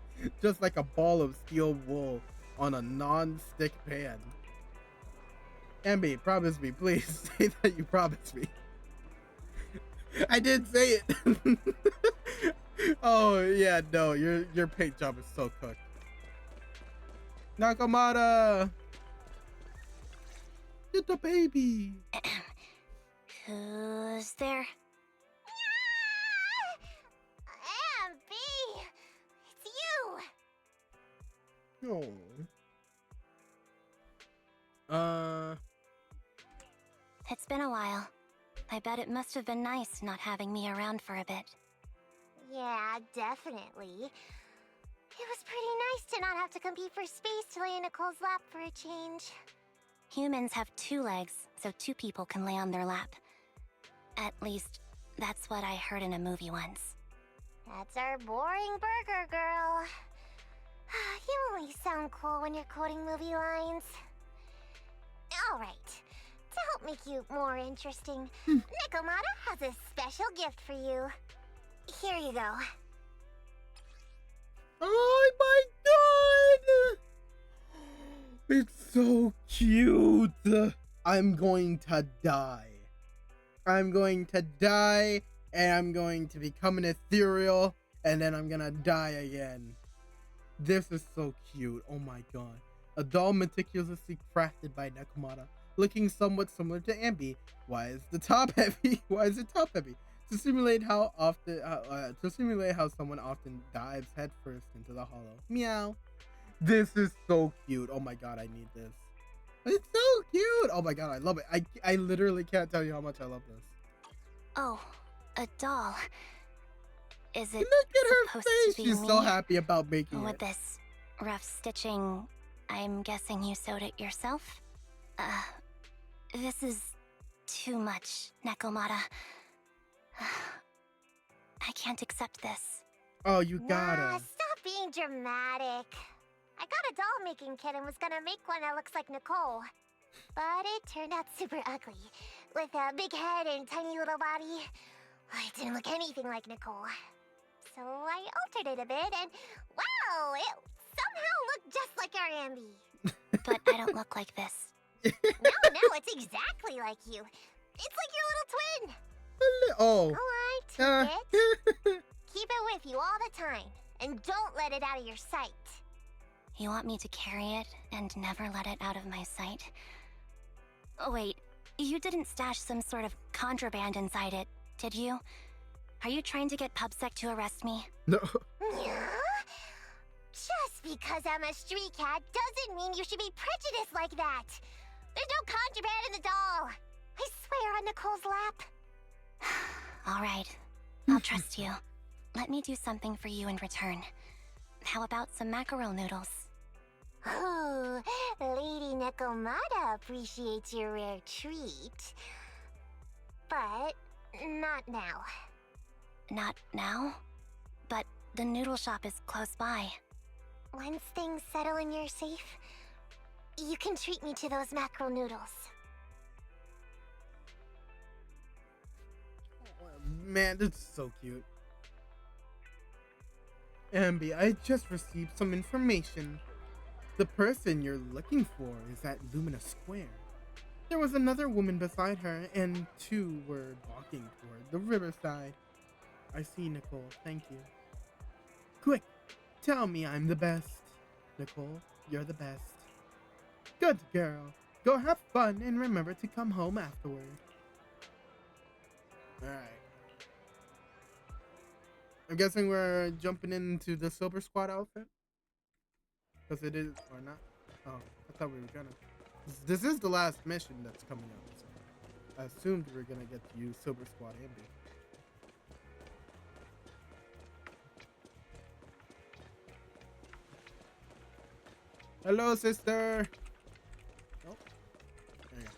just like a ball of steel wool on a non-stick pan. Ambi, promise me, please. Say that you promise me. I did say it. Oh yeah, no, your paint job is so cooked. Nekomata! Get the baby! Who's there? Ambi! It's you! Oh. It's been a while. I bet it must have been nice not having me around for a bit. Yeah, definitely. It was pretty nice to not have to compete for space to lay in Nicole's lap for a change. Humans have 2 legs, so 2 people can lay on their lap. At least, that's what I heard in a movie once. That's our boring burger girl. You only sound cool when you're quoting movie lines. Alright, to help make you more interesting, Nekomata has a special gift for you. Here you go. Oh my god! It's so cute! I'm going to die. I'm going to die, and I'm going to become an ethereal, and then I'm gonna die again. This is so cute. Oh my god. A doll meticulously crafted by Nekomata, looking somewhat similar to Ambi. Why is the top heavy? Why is it top heavy? To simulate how someone often dives headfirst into the hollow. Meow. This is so cute. Oh my god, I need this. It's so cute. Oh my god, I love it. I literally can't tell you how much I love this. Oh, a doll. Is it Look at her supposed face. to be She's me? so happy about making With it. this rough stitching, I'm guessing you sewed it yourself? This is too much, Nekomata. I can't accept this. Oh, you got Nah, her. stop being dramatic. I got a doll making kit and was gonna make one that looks like Nicole. But it turned out super ugly, with a big head and tiny little body. It didn't look anything like Nicole. So I altered it a bit, and wow, it somehow looked just like our Ambi. But I don't look like this. No, it's exactly like you. It's like your little twin. Oh. Oh, I took it. Keep it with you all the time, and don't let it out of your sight. You want me to carry it and never let it out of my sight? Oh, wait, you didn't stash some sort of contraband inside it, did you? Are you trying to get PubSec to arrest me? No. Just because I'm a street cat doesn't mean you should be prejudiced like that. There's no contraband in the doll. I swear on Nicole's lap. All right, I'll trust you. Let me do something for you in return. How about some mackerel noodles? Oh, Lady Nekomata appreciates your rare treat. But not now. Not now? But the noodle shop is close by. Once things settle and you're safe, you can treat me to those mackerel noodles. Man, this is so cute. Ambi, I just received some information. The person you're looking for is at Lumina Square. There was another woman beside her, and two were walking toward the riverside. I see, Nicole. Thank you. Quick, tell me I'm the best. Nicole, you're the best. Good girl. Go have fun and remember to come home afterward. Alright. I'm guessing we're jumping into the Silver Squad outfit? Because it is, or not? Oh, I thought we were gonna. This is the last mission that's coming up, so I assumed we were gonna get to use Silver Squad Ambi. Hello, sister! Oh, there you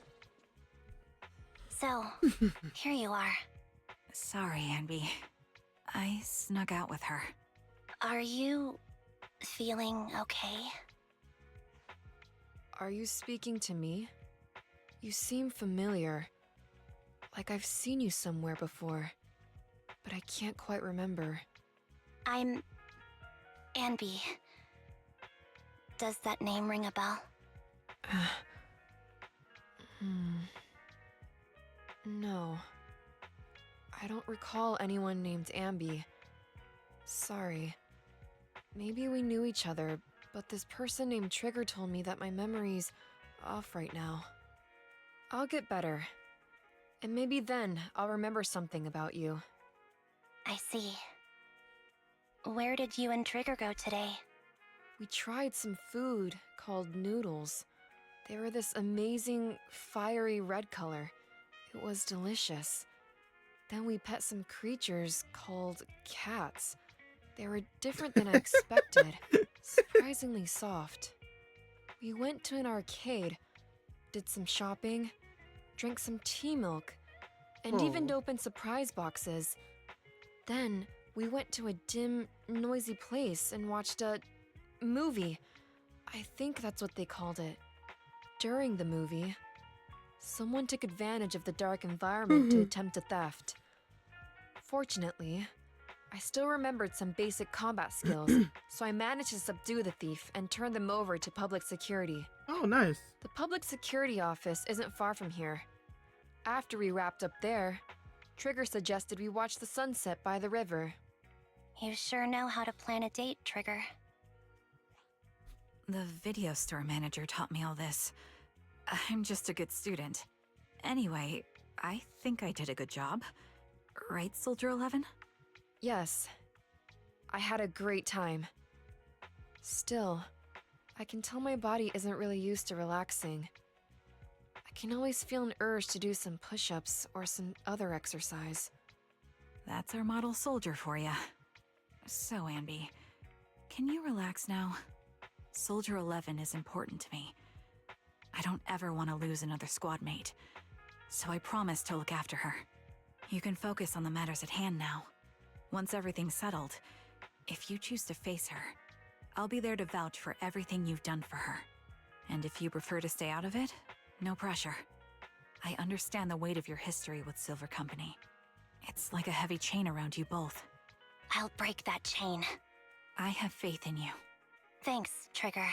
So, here you are. Sorry, Ambi. I snuck out with her. Are you feeling okay? Are you speaking to me? You seem familiar. Like I've seen you somewhere before. But I can't quite remember. I'm Ambi. Does that name ring a bell? No. I don't recall anyone named Ambi. Sorry. Maybe we knew each other, but this person named Trigger told me that my memory's off right now. I'll get better. And maybe then I'll remember something about you. I see. Where did you and Trigger go today? We tried some food called noodles. They were this amazing, fiery red color. It was delicious. Then we pet some creatures called cats. They were different than I expected, surprisingly soft. We went to an arcade, did some shopping, drank some tea milk, and even opened surprise boxes. Then we went to a dim, noisy place and watched a movie. I think that's what they called it. During the movie, someone took advantage of the dark environment to attempt a theft. Fortunately, I still remembered some basic combat skills, so I managed to subdue the thief and turn them over to public security. Oh, nice. The public security office isn't far from here. After we wrapped up there, Trigger suggested we watch the sunset by the river. You sure know how to plan a date, Trigger. The video store manager taught me all this. I'm just a good student. Anyway, I think I did a good job. Right, Soldier 11? Yes. I had a great time. Still, I can tell my body isn't really used to relaxing. I can always feel an urge to do some push-ups or some other exercise. That's our model soldier for ya. So, Ambi, can you relax now? Soldier 11 is important to me. I don't ever want to lose another squad mate, so I promise to look after her. You can focus on the matters at hand now. Once everything's settled, If you choose to face her, I'll be there to vouch for everything you've done for her. And if you prefer to stay out of it, no pressure. I understand the weight of your history with Silver Company. It's like a heavy chain around you both. I'll break that chain. I have faith in you. Thanks, Trigger.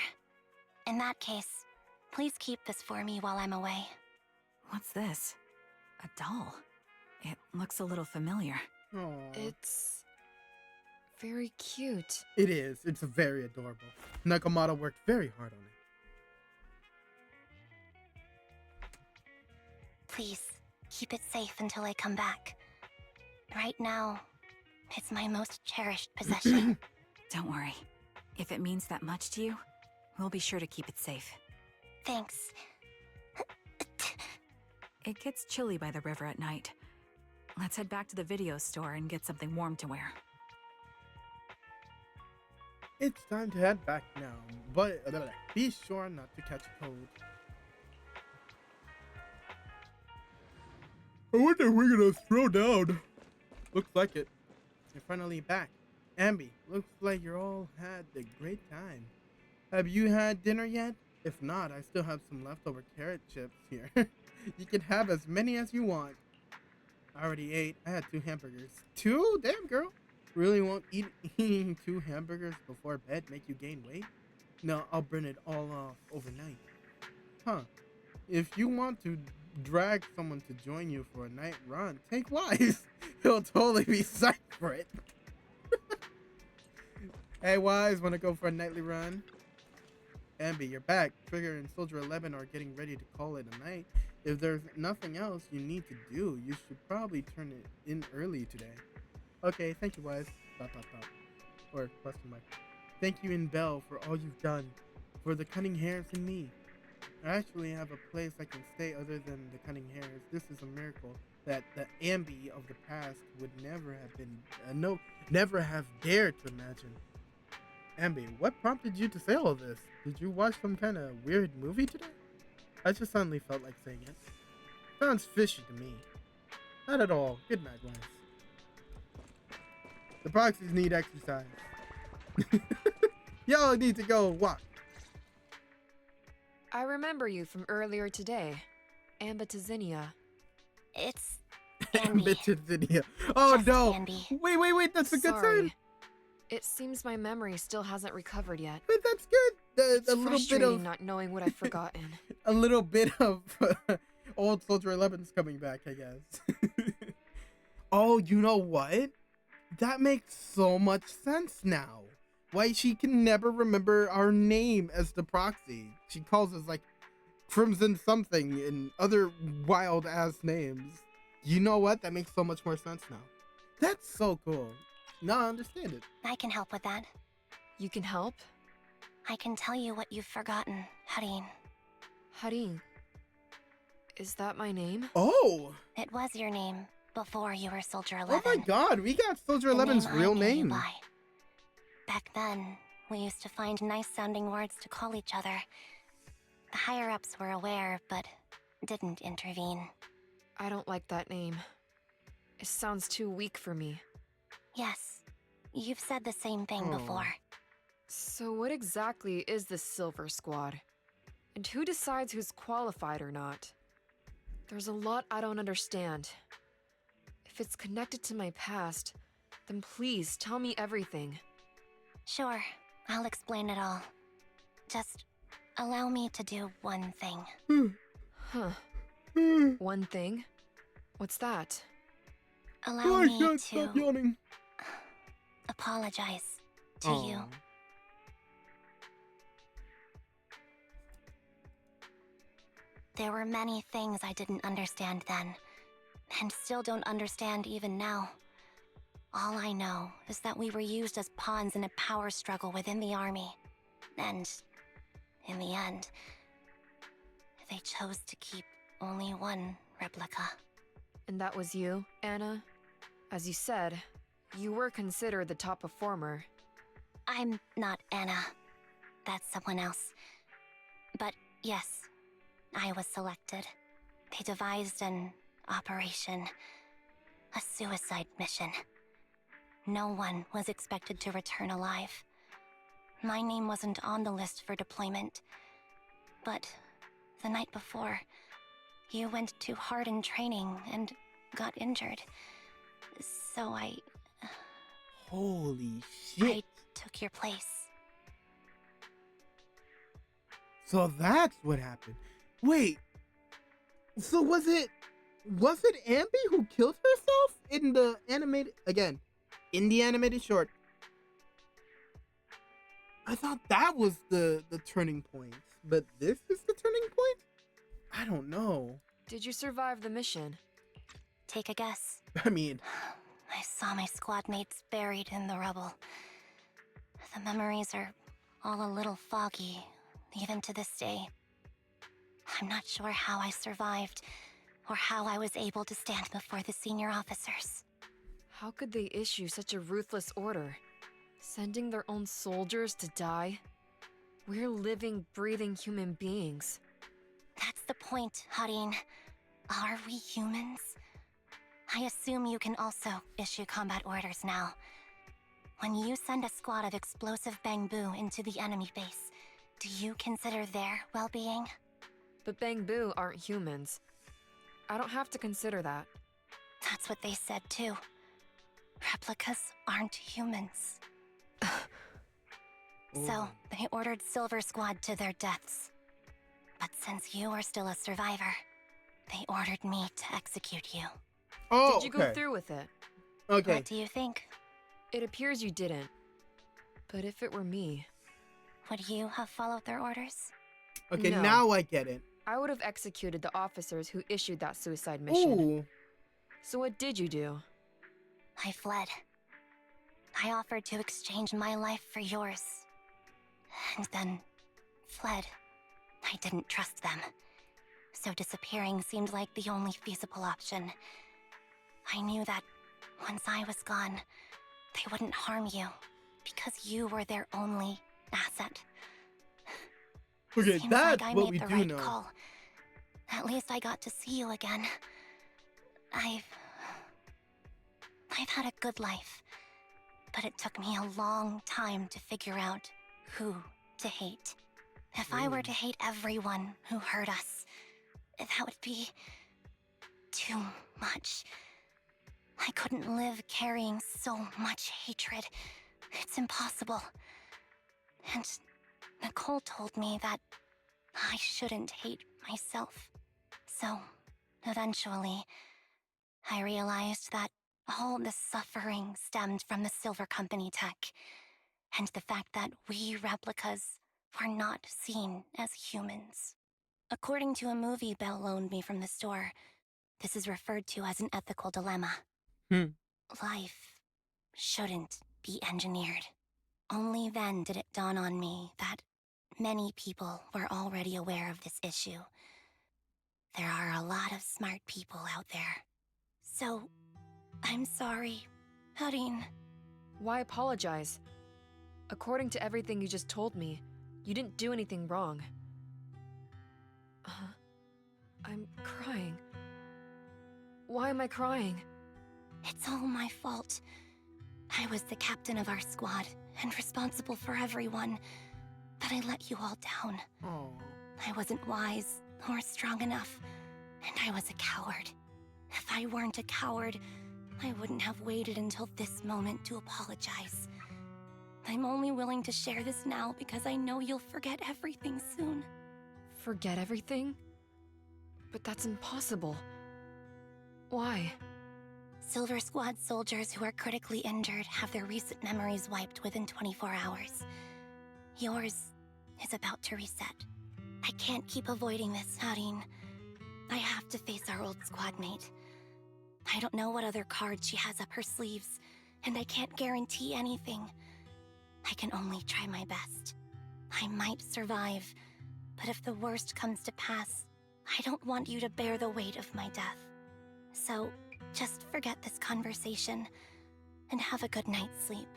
In that case, please keep this for me while I'm away. What's this? A doll? It looks a little familiar. Aw. It's very cute. It is. It's very adorable. Nakamoto worked very hard on it. Please, keep it safe until I come back. Right now, it's my most cherished possession. Don't worry. If it means that much to you, we'll be sure to keep it safe. Thanks. It gets chilly by the river at night. Let's head back to the video store and get something warm to wear. It's time to head back now, but be sure not to catch a cold. I wonder if we're gonna throw down. Looks like it. You're finally back. Ambi, looks like you all had a great time. Have you had dinner yet? If not, I still have some leftover carrot chips here. You can have as many as you want. I already ate. I had 2 hamburgers. 2? Damn, girl. Really won't eating 2 hamburgers before bed make you gain weight? No, I'll burn it all off overnight. Huh. If you want to drag someone to join you for a night run, take Wise. He'll totally be psyched for it. Hey, Wise, want to go for a nightly run? Ambi, you're back. Trigger and Soldier 11 are getting ready to call it a night. If there's nothing else you need to do, you should probably turn it in early today. Okay, thank you, Wise. ... Or question mark. Thank you and Belle for all you've done. For the Cunning Hares and me. I actually have a place I can stay other than the Cunning Hares. This is a miracle that the Ambi of the past would never have been, never have dared to imagine. Ambi, what prompted you to say all this? Did you watch some kind of weird movie today? I just suddenly felt like saying it. Sounds fishy to me. Not at all. Good night, Wise. The proxies need exercise. Y'all need to go walk. I remember you from earlier today. Ambitizinia. It's Ambi. Ambitizinia. Oh Just no! Ambi. Wait, that's a good Sorry. sign. It seems my memory still hasn't recovered yet. But that's good. It's A little bit frustrating of not knowing what I've forgotten. a little bit of old Soldier 11's coming back, I guess. Oh, you know what? That makes so much sense now. Why she can never remember our name as the proxy. She calls us like Crimson something and other wild ass names. You know what? That makes so much more sense now. That's so cool. Now I understand it. I can help with that. You can help? I can tell you what you've forgotten, Harin. Harin. Is that my name? Oh! It was your name before you were Soldier Oh 11. my god, we got Soldier The 11's name I real knew you name. by. Back then, we used to find nice-sounding words to call each other. The higher-ups were aware, but didn't intervene. I don't like that name. It sounds too weak for me. Yes, you've said the same thing Oh. before. So what exactly is this Silver Squad? And who decides who's qualified or not? There's a lot I don't understand. If it's connected to my past, then please tell me everything. Sure, I'll explain it all. Just allow me to do one thing. Huh. One thing? What's that? Allow I me can't stop to yawning. apologize to you. Aw. There were many things I didn't understand then, and still don't understand even now. All I know is that we were used as pawns in a power struggle within the army. And, in the end, they chose to keep only one replica. And that was you, Anna? As you said, you were considered the top performer. I'm not Anna. That's someone else. But yes, I was selected. They devised an operation, a suicide mission. No one was expected to return alive. My name wasn't on the list for deployment. But the night before, you went too hard in training and got injured. So Holy I shit. took your place. So that's what happened. Wait. So was it Ambi who killed herself in the animated short? I thought that was the turning point, but this is the turning point? I don't know. Did you survive the mission? Take a guess. I mean, I saw my squad mates buried in the rubble. The memories are all a little foggy, even to this day. I'm not sure how I survived, or how I was able to stand before the senior officers. How could they issue such a ruthless order? Sending their own soldiers to die? We're living, breathing human beings. That's the point, Harin. Are we humans? I assume you can also issue combat orders now. When you send a squad of explosive Bangbu into the enemy base, do you consider their well-being? But Bangbu aren't humans. I don't have to consider that. That's what they said too. Replicas aren't humans. So, they ordered Silver Squad to their deaths. But since you are still a survivor, they ordered me to execute you. oh, Did you go through with it? Okay. What do you think? It appears you didn't. But if it were me, Would you have followed their orders? Okay, No. now I get it. I would have executed the officers who issued that suicide mission. Ooh. So what did you do? I fled. I offered to exchange my life for yours. And then fled. I didn't trust them. So disappearing seemed like the only feasible option. I knew that once I was gone, they wouldn't harm you, because you were their only asset. Okay, Seems that's like I what made we the do right know. call. At least I got to see you again. I've had a good life, but it took me a long time to figure out who to hate. If I were to hate everyone who hurt us, that would be too much. I couldn't live carrying so much hatred. It's impossible. And Nicole told me that I shouldn't hate myself. So, eventually, I realized that all the suffering stemmed from the Silver Company tech, and the fact that we replicas were not seen as humans. According to a movie Belle loaned me from the store, this is referred to as an ethical dilemma. Life shouldn't be engineered. Only then did it dawn on me that many people were already aware of this issue. There are a lot of smart people out there. So, I'm sorry, Harin. Why apologize? According to everything you just told me, you didn't do anything wrong. I'm crying. Why am I crying? It's all my fault. I was the captain of our squad and responsible for everyone, but I let you all down. Oh. I wasn't wise or strong enough, and I was a coward. If I weren't a coward, I wouldn't have waited until this moment to apologize. I'm only willing to share this now because I know you'll forget everything soon. Forget everything? But that's impossible. Why? Silver Squad soldiers who are critically injured have their recent memories wiped within 24 hours. Yours is about to reset. I can't keep avoiding this, Harin. I have to face our old squad mate. I don't know what other cards she has up her sleeves, and I can't guarantee anything. I can only try my best. I might survive, but if the worst comes to pass, I don't want you to bear the weight of my death. So, just forget this conversation, and have a good night's sleep.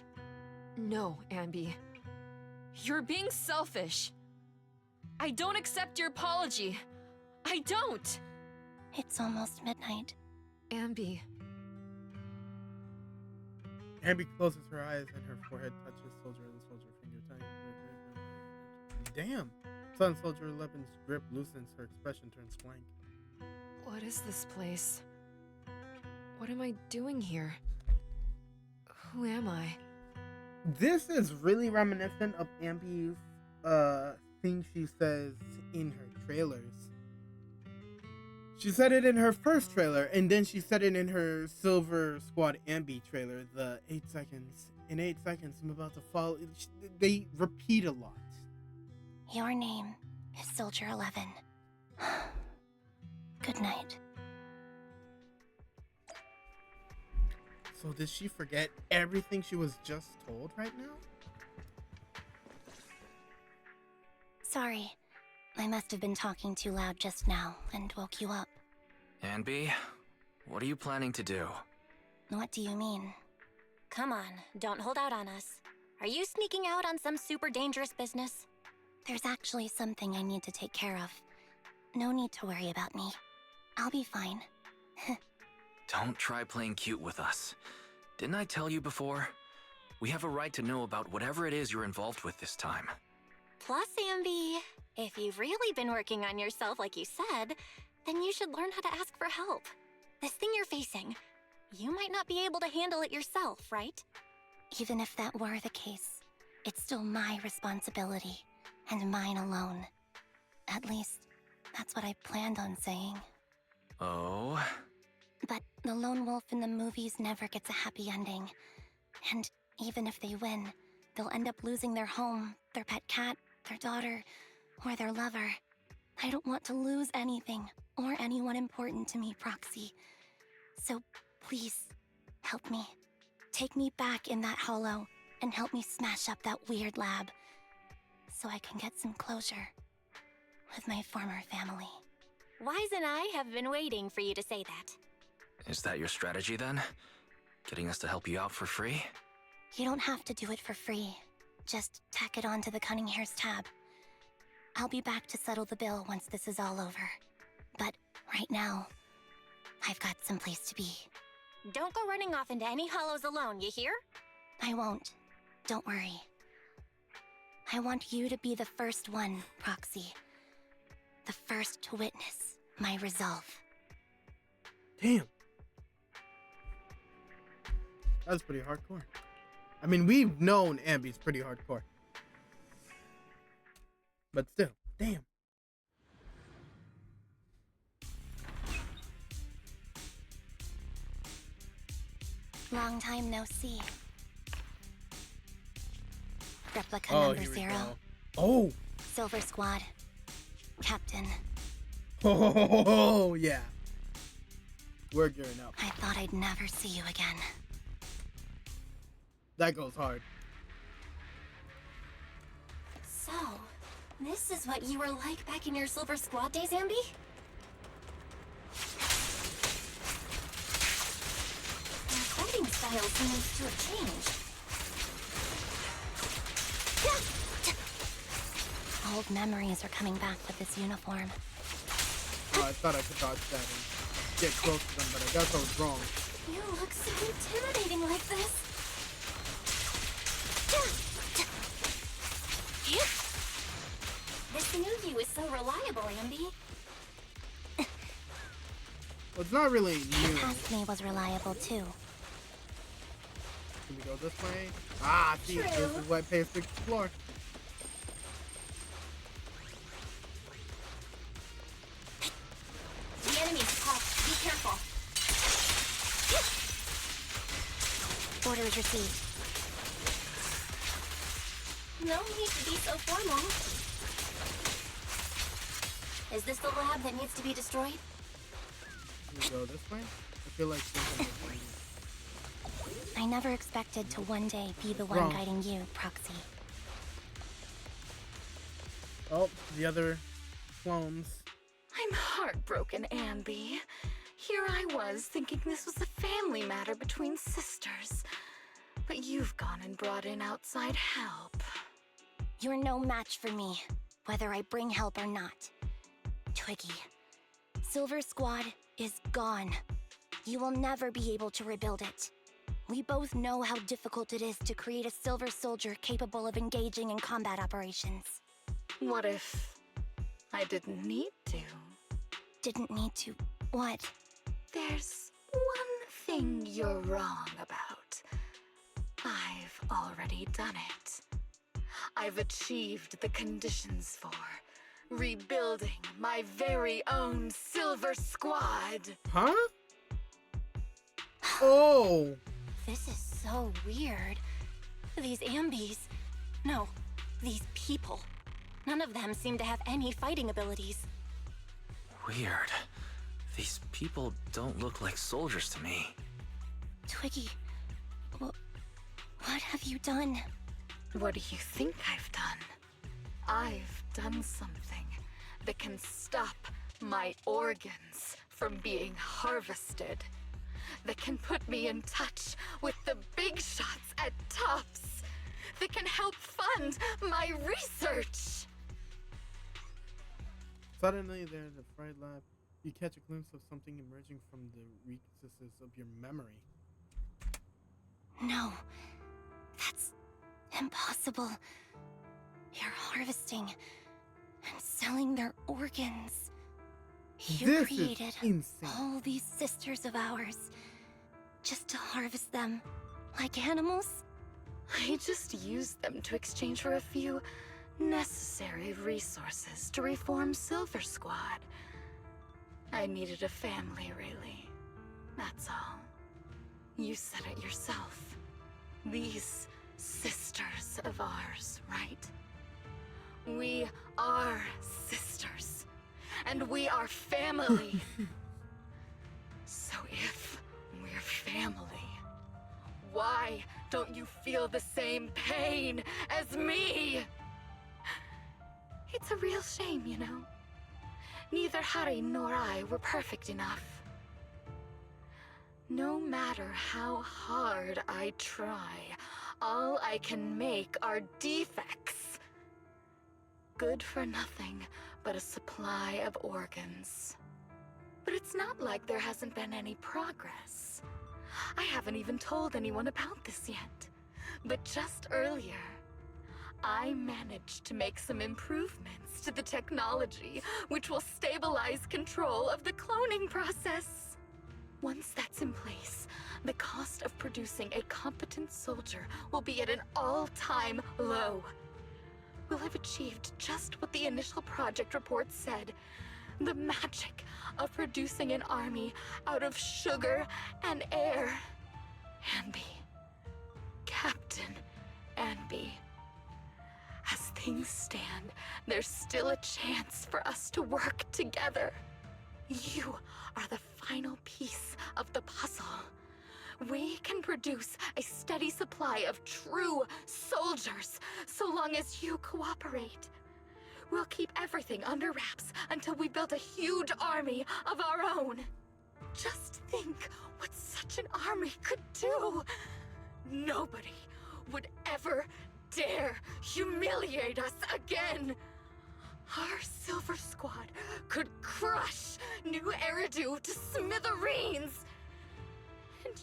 No, Ambi. You're being selfish. I don't accept your apology. I don't! It's almost midnight. Ambi. Ambi closes her eyes and her forehead touches Soldier and Soldier finger. Damn! Sudden Soldier 11's grip loosens, her expression turns blank. What is this place? What am I doing here? Who am I? This is really reminiscent of Ambi's thing she says in her trailers. She said it in her first trailer, and then she said it in her Silver Squad Ambi trailer, the 8 seconds. In 8 seconds, I'm about to fall. They repeat a lot. Your name is Soldier 11. Good night. So did she forget everything she was just told right now? Sorry. I must have been talking too loud just now and woke you up. Ambi, what are you planning to do? What do you mean? Come on, don't hold out on us. Are you sneaking out on some super dangerous business? There's actually something I need to take care of. No need to worry about me. I'll be fine. Don't try playing cute with us. Didn't I tell you before? We have a right to know about whatever it is you're involved with this time. Plus, Ambi, if you've really been working on yourself like you said, then you should learn how to ask for help. This thing you're facing, you might not be able to handle it yourself, right? Even if that were the case, it's still my responsibility, and mine alone. At least, that's what I planned on saying. Oh? But the lone wolf in the movies never gets a happy ending. And even if they win, they'll end up losing their home, their pet cat, their daughter, or their lover. I don't want to lose anything, or anyone important to me, Proxy. So please, help me. Take me back in that hollow, and help me smash up that weird lab, so I can get some closure with my former family. Wise and I have been waiting for you to say that. Is that your strategy then? Getting us to help you out for free? You don't have to do it for free. Just tack it onto the Cunning Hair's tab. I'll be back to settle the bill once this is all over. But right now, I've got someplace to be. Don't go running off into any hollows alone, you hear? I won't. Don't worry. I want you to be the first one, Proxy. The first to witness my resolve. Damn. That's pretty hardcore. I mean, we've known Ambi's pretty hardcore. But still, damn. Long time no see. Replica Oh, number here we 0. go. Oh. Silver Squad. Captain. Oh, yeah. We're gearing up. I thought I'd never see you again. That goes hard. So, this is what you were like back in your Silver Squad days, Ambi? Your fighting style seems to have changed. Old memories are coming back with this uniform. Oh, I thought I could dodge that and get close to them, but I guess I was wrong. You look so intimidating like this. This new you is so reliable, Ambi. Well, it's not really new. Past me was reliable too. Can we go this way? Ah, see, True. this is what pays to explore. The enemy's caught. Be careful. Orders received. No need to be so formal. Is this the lab that needs to be destroyed? Can we go this way? I feel like there's a I never expected to one day be the one Wrong. guiding you, Proxy. Oh, the other clones. I'm heartbroken, Ambi. Here I was thinking this was a family matter between sisters. But you've gone and brought in outside help. You're no match for me, whether I bring help or not. Twiggy, Silver Squad is gone. You will never be able to rebuild it. We both know how difficult it is to create a Silver Soldier capable of engaging in combat operations. What if I didn't need to? Didn't need to. What? There's one thing you're wrong about. I've already done it. I've achieved the conditions for rebuilding my very own Silver Squad. Huh? Oh. This is so weird. These Ambies. No, these people. None of them seem to have any fighting abilities. Weird. These people don't look like soldiers to me. Twiggy, what have you done? What do you think I've done? I've done something that can stop my organs from being harvested. That can put me in touch with the big shots at Tufts. That can help fund my research. Suddenly, there's a fright lab. You catch a glimpse of something emerging from the recesses of your memory. No, that's impossible. You're harvesting and selling their organs. You This is created insane. all these sisters of ours just to harvest them like animals? I just used them to exchange for a few necessary resources to reform Silver Squad. I needed a family, really. That's all. You said it yourself. These sisters of ours, right? We are sisters. And we are family. So if we're family, why don't you feel the same pain as me? It's a real shame, you know. Neither Harry nor I were perfect enough. No matter how hard I try, all I can make are defects. Good for nothing but a supply of organs. But it's not like there hasn't been any progress. I haven't even told anyone about this yet. But just earlier, I managed to make some improvements to the technology, which will stabilize control of the cloning process. Once that's in place, the cost of producing a competent soldier will be at an all-time low. We'll have achieved just what the initial project report said. The magic of producing an army out of sugar and air. Anby. Captain Anby. As things stand, there's still a chance for us to work together. You are the final piece of the puzzle. We can produce a steady supply of true soldiers, so long as you cooperate. We'll keep everything under wraps until we build a huge army of our own. Just think what such an army could do. Nobody would ever dare humiliate us again. Our Silver Squad could crush New Eridu to smithereens. And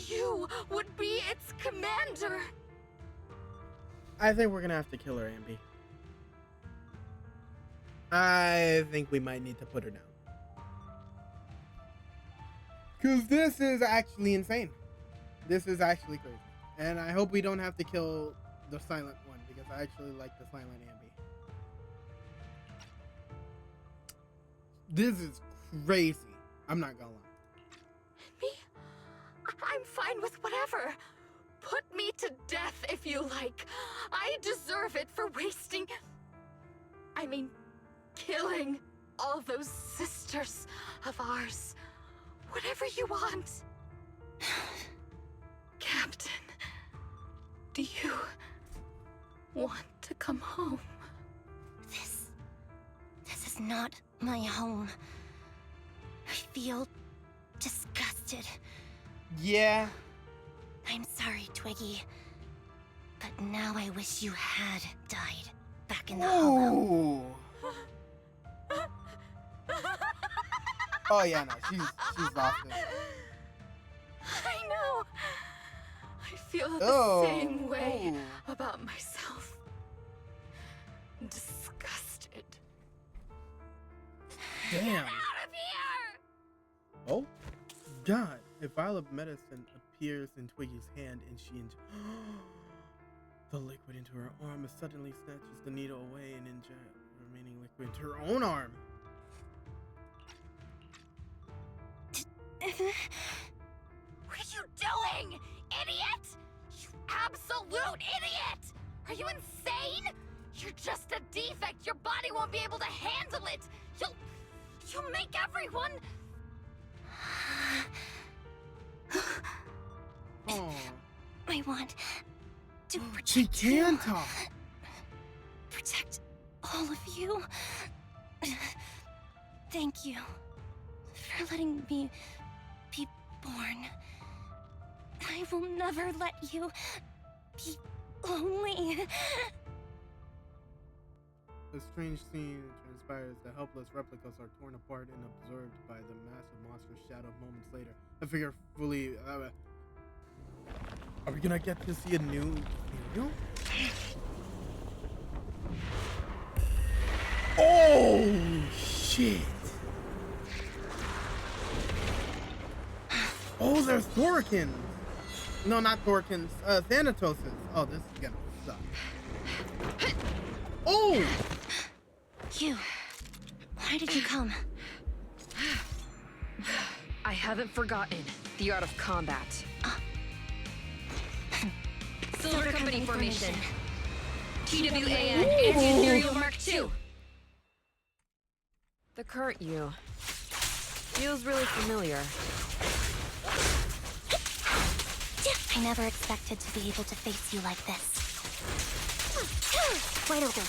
you would be its commander. I think we're gonna have to kill her, Amby. I think we might need to put her down. Because this is actually insane. This is actually crazy. And I hope we don't have to kill the silent one, because I actually like the silent Amby. This is crazy. I'm not gonna lie. Me? I'm fine with whatever. Put me to death if you like. I deserve it for killing all those sisters of ours. Whatever you want. Captain, do you want to come home? This is not my home. I feel disgusted. Yeah. I'm sorry, Twiggy. But now I wish you had died back in the hollow. Ooh. Oh yeah, no, she's lost it. I know. feel the Oh, same way oh. about myself. Disgusted. Damn. Out of here! Oh, God. A vial of medicine appears in Twiggy's hand and she the liquid into her arm as suddenly snatches the needle away and injects the remaining liquid into her own arm. What are you doing, idiot? You absolute idiot! Are you insane? You're just a defect. Your body won't be able to handle it. You'll make everyone. Oh, I want to she protect can you. talk. Protect all of you. Thank you for letting me be born. I will never let you be lonely. A strange scene transpires. The helpless replicas are torn apart and absorbed by the massive monster shadow moments later. I figure fully. Are we gonna get to see a new video? Oh shit! Oh, there's Thorkins. No, not Thorkins. Thanatoses. Oh, this is gonna suck. Oh! You. Why did you come? I haven't forgotten the art of combat. Silver Company formation. TWAN Anti-Imperial Mark II. The current you feels really familiar. I never expected to be able to face you like this. Wide open.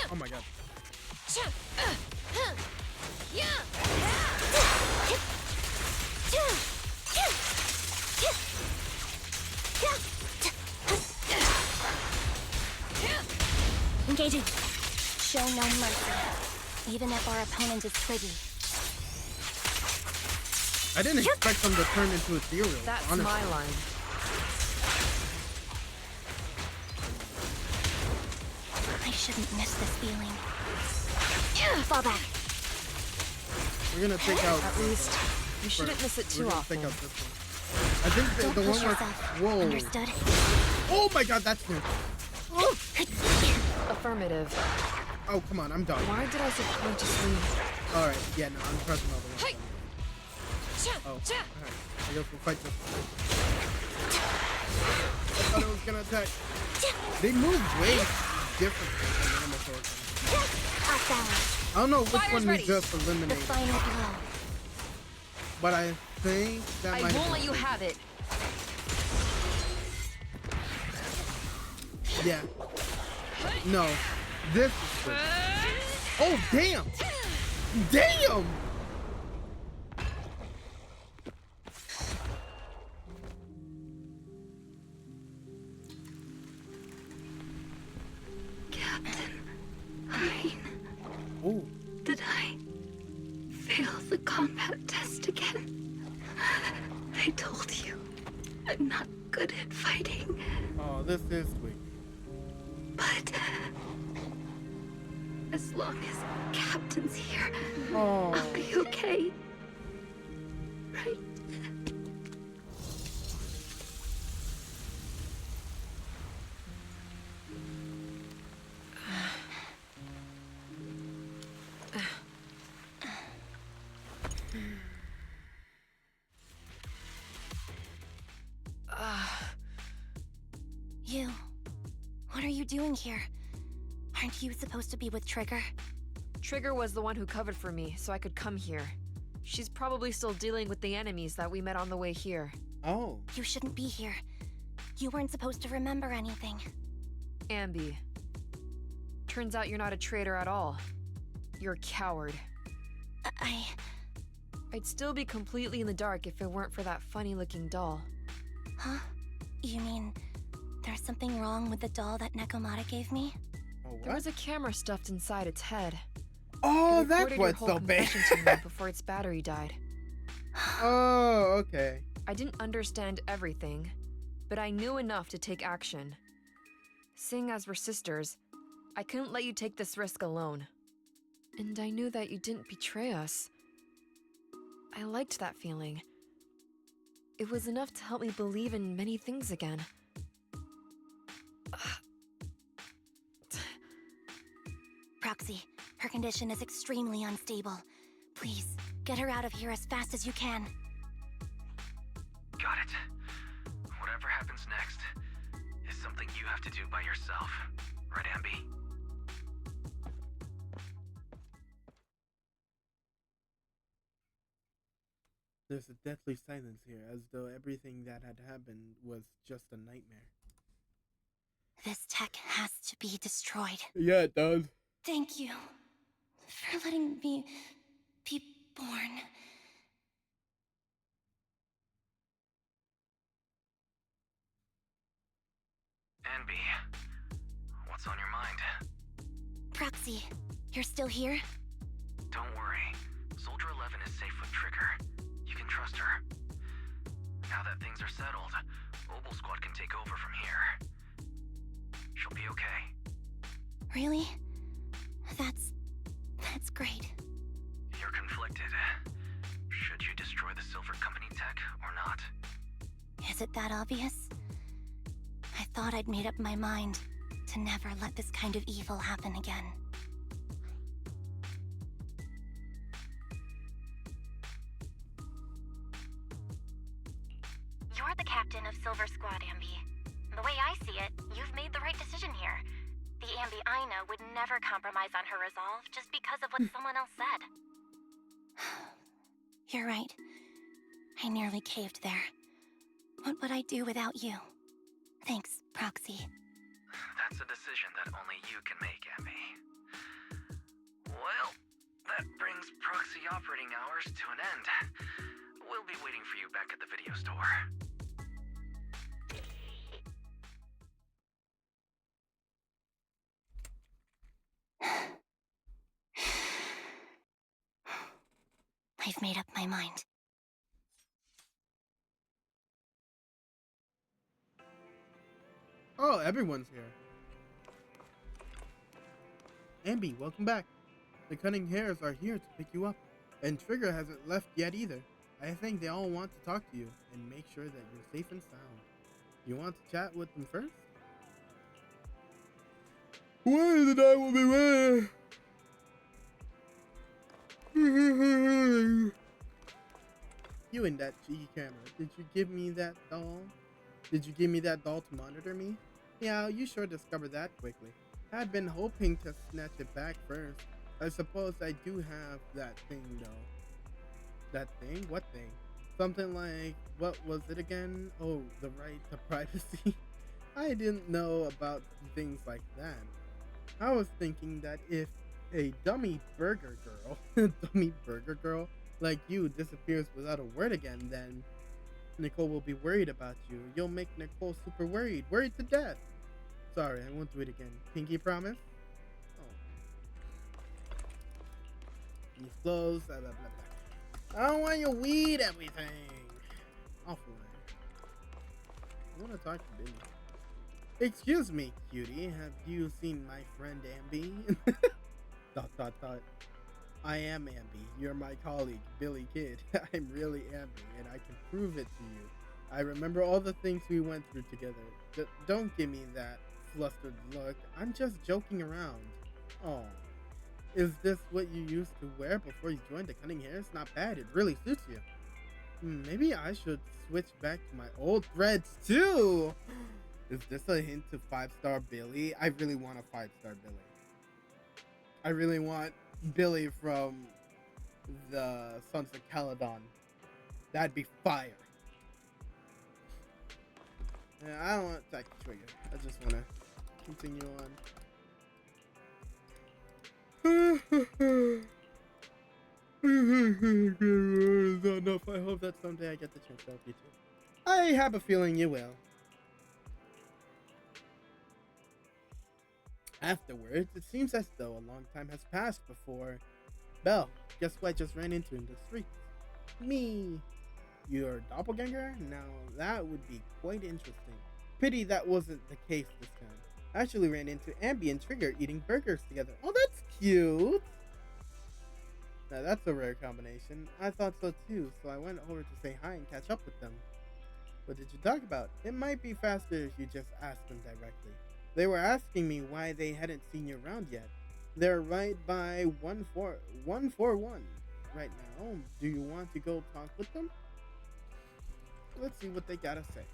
Oh my god. Engaging. Show no mercy, even if our opponent is Twiggy. I didn't expect them to turn into ethereal. That's honestly. my line. I shouldn't miss this feeling. Fall back. We're gonna take out. At least, you shouldn't miss it too We're gonna often. take out this one. I think Don't the push one where. yourself. Whoa. Understood? Oh my god, that's new. Affirmative. Oh, come on, I'm done. Why did I subconsciously... Alright, yeah, no, I'm pressing all the way. Oh, alright. I guess we'll fight this one. I thought it was gonna attack. They move way different than Animal Thorkins. I don't know which Fire's one we ready. just The eliminated, final blow. but I think that I might won't have let you been- have it. Yeah. No. This is good. Oh, damn! Damn! Oh. Did I fail the combat test again? I told you, I'm not good at fighting, Oh, this is sweet. but as long as Captain's here, Oh. I'll be okay. Right? You. What are you doing here? Aren't you supposed to be with Trigger? Trigger was the one who covered for me, so I could come here. She's probably still dealing with the enemies that we met on the way here. Oh. You shouldn't be here. You weren't supposed to remember anything. Ambi. Turns out you're not a traitor at all. You're a coward. I'd still be completely in the dark if it weren't for that funny-looking doll. Huh? You mean there's something wrong with the doll that Nekomata gave me? Oh, There what? was a camera stuffed inside its head. Oh, It that's recorded your what's whole so bad. confession to me before its battery died. Oh, okay. I didn't understand everything, but I knew enough to take action. Seeing as we're sisters, I couldn't let you take this risk alone. And I knew that you didn't betray us. I liked that feeling. It was enough to help me believe in many things again. Proxy, her condition is extremely unstable. Please, get her out of here as fast as you can. Got it. Whatever happens next is something you have to do by yourself. Right, Ambi? There's a deathly silence here, as though everything that had happened was just a nightmare. This tech has to be destroyed. Yeah, it does. Thank you for letting me be born. Ambi, what's on your mind? Proxy, you're still here? Don't worry. Soldier 11 is safe with Trigger. You can trust her. Now that things are settled, Obel Squad can take over from here. She'll be okay. Really? That's great. You're conflicted. Should you destroy the Silver Company tech or not? Is it that obvious? I thought I'd made up my mind to never let this kind of evil happen again. You're the captain of Silver Squad, Ambi. The way I see it, you've made the right decision here. The Ambi I know would never compromise on her resolve just because of what someone else said. You're right. I nearly caved there. What would I do without you? Thanks, Proxy. That's a decision that only you can make, Ambi. Well, that brings proxy operating hours to an end. We'll be waiting for you back at the video store. I've made up my mind. Oh, everyone's here. Ambi, welcome back. The Cunning Hares are here to pick you up, and Trigger hasn't left yet either. I think they all want to talk to you and make sure that you're safe and sound. You want to chat with them first? Where the I will be waiting. You and that cheeky camera. Did you give me that doll? Did you give me that doll to monitor me? Yeah, you sure discovered that quickly. I'd been hoping to snatch it back first. I suppose I do have that thing though. That thing? What thing? Something like, what was it again? Oh, the right to privacy? I didn't know about things like that. I was thinking that if a dummy burger girl like you disappears without a word again, then Nicole will be worried about you. You'll make Nicole super worried to death. Sorry, I won't do it again. Pinky promise? Oh. These clothes, blah, blah, blah, blah. I don't want you to weed everything. Awful. I want to talk to Billy. Excuse me, cutie. Have you seen my friend Ambi? ... I am Ambi. You're my colleague, Billy Kid. I'm really Ambi, and I can prove it to you. I remember all the things we went through together. Don't give me that flustered look. I'm just joking around. Oh. Is this what you used to wear before you joined the Cunning Hares? Not bad. It really suits you. Maybe I should switch back to my old threads too. Is this a hint to 5-star Billy? I really want a 5-star Billy. I really want Billy from the Sons of Caledon. That'd be fire. Yeah, I don't want to attack the trigger. I just want to continue on. Enough. I hope that someday I get the chance to help you too. I have a feeling you will. Afterwards, it seems as though a long time has passed before. Belle, guess what I just ran into in the streets? Me. Your doppelganger? Now that would be quite interesting. Pity that wasn't the case this time. I actually ran into Ambi and Trigger eating burgers together. Oh, that's cute! Now that's a rare combination. I thought so too, so I went over to say hi and catch up with them. What did you talk about? It might be faster if you just ask them directly. They were asking me why they hadn't seen you around yet. They're right by 141 right now. Do you want to go talk with them? Let's see what they gotta say.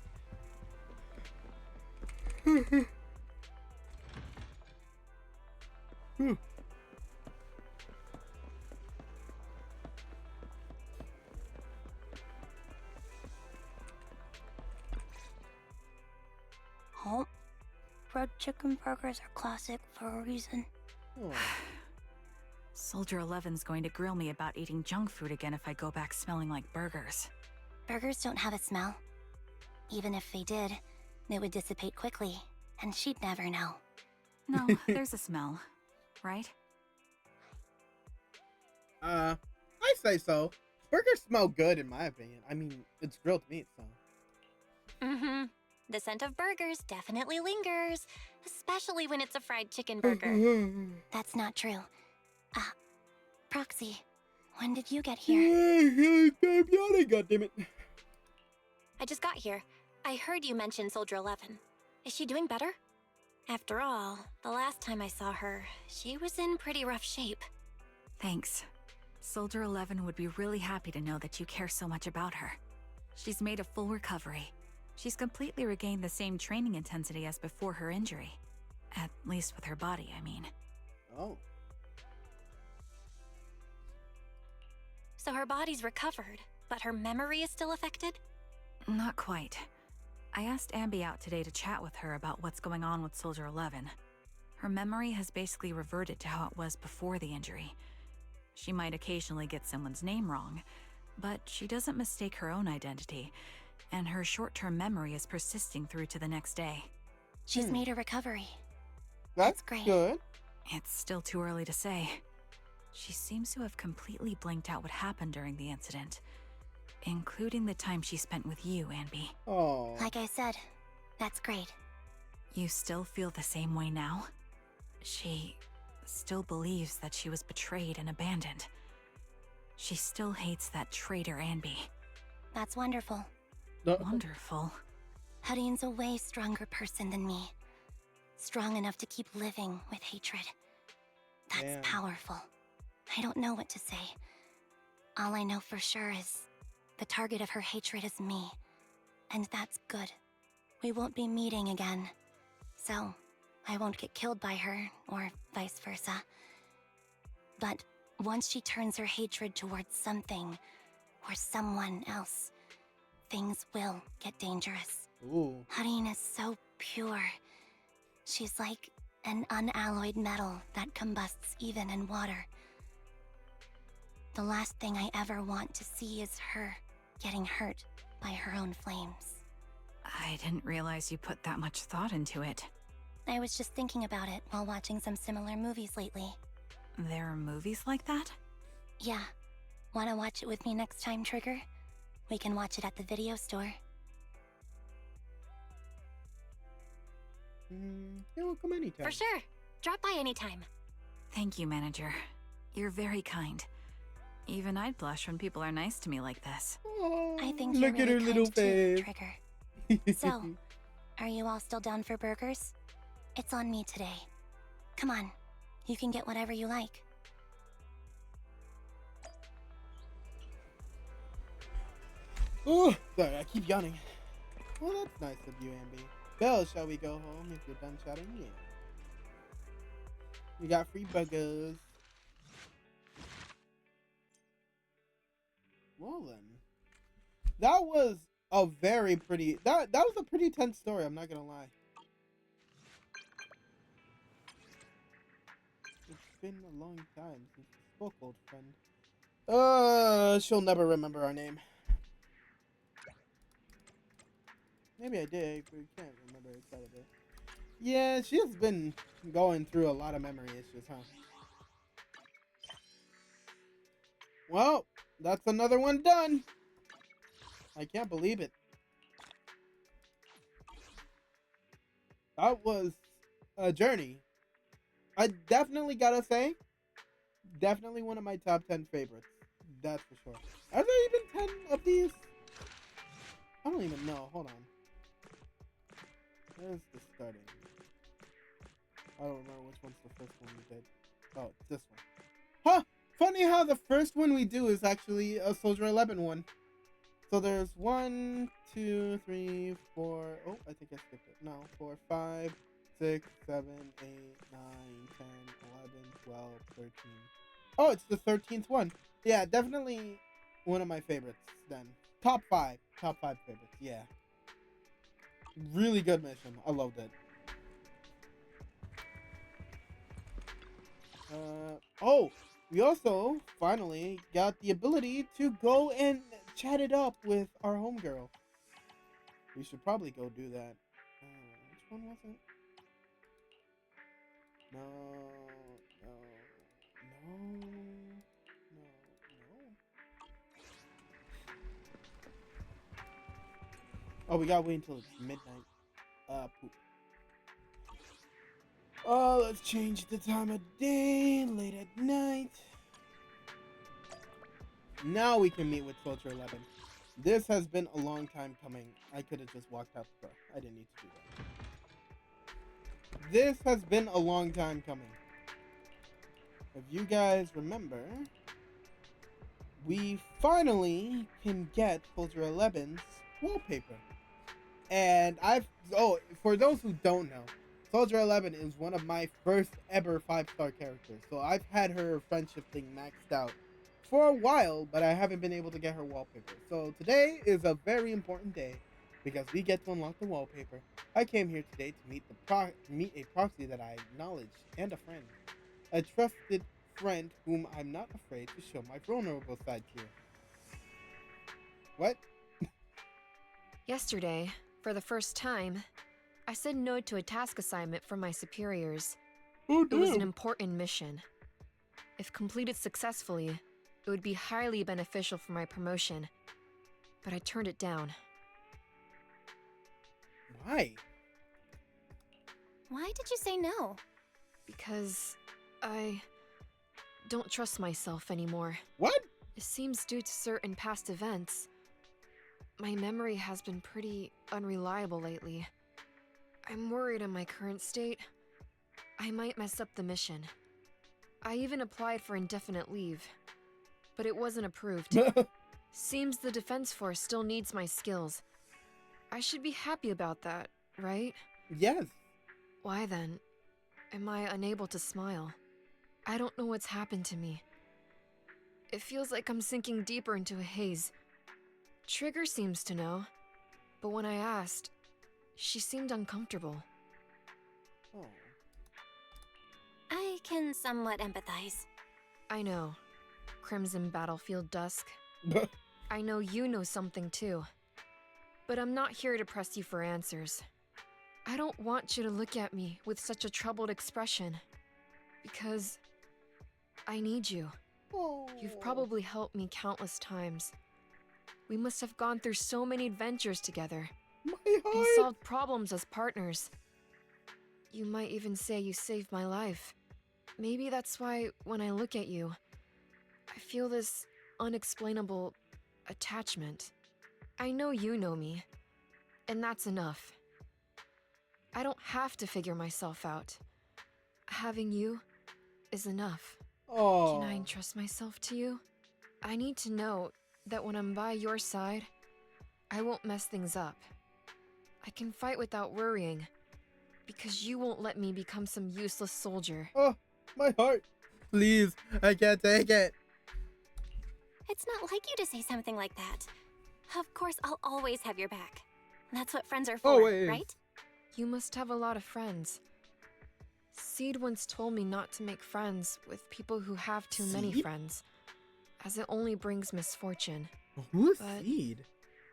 Oh, fried chicken burgers are classic for a reason. Oh. Soldier 11's going to grill me about eating junk food again if I go back smelling like burgers. Burgers don't have a smell. Even if they did, it would dissipate quickly, and she'd never know. No, there's a smell, right? I say so. Burgers smell good in my opinion. I mean, it's grilled meat, so. Mm-hmm. The scent of burgers definitely lingers, especially when it's a fried chicken burger. That's not true. Proxy, when did you get here? I'm yawning, goddammit. I just got here. I heard you mention Soldier 11. Is she doing better? After all, the last time I saw her, she was in pretty rough shape. Thanks. Soldier 11 would be really happy to know that you care so much about her. She's made a full recovery. She's completely regained the same training intensity as before her injury. At least with her body, I mean. Oh. So her body's recovered, but her memory is still affected? Not quite. I asked Ambi out today to chat with her about what's going on with Soldier 11. Her memory has basically reverted to how it was before the injury. She might occasionally get someone's name wrong, but she doesn't mistake her own identity, and her short-term memory is persisting through to the next day. She's made a recovery. That's great. Good. It's still too early to say. She seems to have completely blanked out what happened during the incident, including the time she spent with you, Ambi. Oh. Like I said, that's great. You still feel the same way now? She still believes that she was betrayed and abandoned. She still hates that traitor Ambi. That's wonderful. Wonderful. Hadine's a way stronger person than me. Strong enough to keep living with hatred. That's Damn. powerful. I don't know what to say. All I know for sure is the target of her hatred is me. And that's good. We won't be meeting again. So, I won't get killed by her, or vice versa. But once she turns her hatred towards something, or someone else, things will get dangerous. Ooh. Hadine is so pure. She's like an unalloyed metal that combusts even in water. The last thing I ever want to see is her getting hurt by her own flames. I didn't realize you put that much thought into it. I was just thinking about it while watching some similar movies lately. There are movies like that? Yeah. Wanna watch it with me next time, Trigger? We can watch it at the video store. You're welcome anytime. For sure. Drop by anytime. Thank you, Manager. You're very kind. Even I'd blush when people are nice to me like this. Oh, I think you're look at really her little kind too, face. Trigger. So, are you all still down for burgers? It's on me today. Come on, you can get whatever you like. Oh, sorry, I keep yawning. Well, that's nice of you, Ambi. Belle, shall we go home if you're done chatting? Yeah. We got free burgers. Well then, that was a very pretty. That was a pretty tense story. I'm not gonna lie. It's been a long time since we spoke, old friend. She'll never remember our name. Maybe I did, but we can't remember it out of it. Yeah, she has been going through a lot of memory issues, huh? Well, that's another one done. I can't believe it. That was a journey. I definitely gotta say, definitely one of my top 10 favorites. That's for sure. Are there even 10 of these? I don't even know. Hold on. Where's the starting? I don't remember which one's the first one we did. Oh, it's this one. Huh! Funny how the first one we do is actually a Soldier 11 one. So there's 1, 2, 3, 4. Oh, I think I skipped it. No, 4, 5, 6, 7, 8, 9, 10, 11, 12, 13. Oh, it's the 13th one. Yeah, definitely one of my favorites then. Top 5 favorites, yeah. Really good mission. I loved it. Oh, we also finally got the ability to go and chat it up with our homegirl. We should probably go do that. Which one was it? No. Oh, we gotta wait until it's midnight. Poop. Oh, let's change the time of day. Late at night. Now we can meet with Soldier 11. This has been a long time coming. I could have just walked out the door. I didn't need to do that. This has been a long time coming. If you guys remember, we finally can get Soldier 11's wallpaper. And for those who don't know, Soldier 11 is one of my first ever 5-star characters. So I've had her friendship thing maxed out for a while, but I haven't been able to get her wallpaper. So today is a very important day because we get to unlock the wallpaper. I came here today to meet a proxy that I acknowledge and a friend. A trusted friend whom I'm not afraid to show my vulnerable side to. What? Yesterday, for the first time, I said no to a task assignment from my superiors. Oh, it was an damn. important mission. If completed successfully, it would be highly beneficial for my promotion. But I turned it down. Why? Why did you say no? Because I don't trust myself anymore. What? It seems due to certain past events. My memory has been pretty unreliable lately. I'm worried in my current state. I might mess up the mission. I even applied for indefinite leave, but it wasn't approved. Seems the Defense Force still needs my skills. I should be happy about that, right? Yes. Why then am I unable to smile? I don't know what's happened to me. It feels like I'm sinking deeper into a haze. Trigger seems to know, but when I asked, she seemed uncomfortable. Oh. I can somewhat empathize. I know. Crimson Battlefield Dusk. I know you know something too. But I'm not here to press you for answers. I don't want you to look at me with such a troubled expression. Because I need you. Oh. You've probably helped me countless times. We must have gone through so many adventures together. My And heart. solved problems as partners. You might even say you saved my life. Maybe that's why when I look at you, I feel this unexplainable attachment. I know you know me, and that's enough. I don't have to figure myself out. Having you is enough. Oh. Can I entrust myself to you? I need to know that when I'm by your side, I won't mess things up. I can fight without worrying, because you won't let me become some useless soldier. Oh, my heart. Please, I can't take it. It's not like you to say something like that. Of course, I'll always have your back. That's what friends are for, Always. right? You must have a lot of friends. Seed once told me not to make friends with people who have too many Seed? friends, as it only brings misfortune. Who's But- Seed?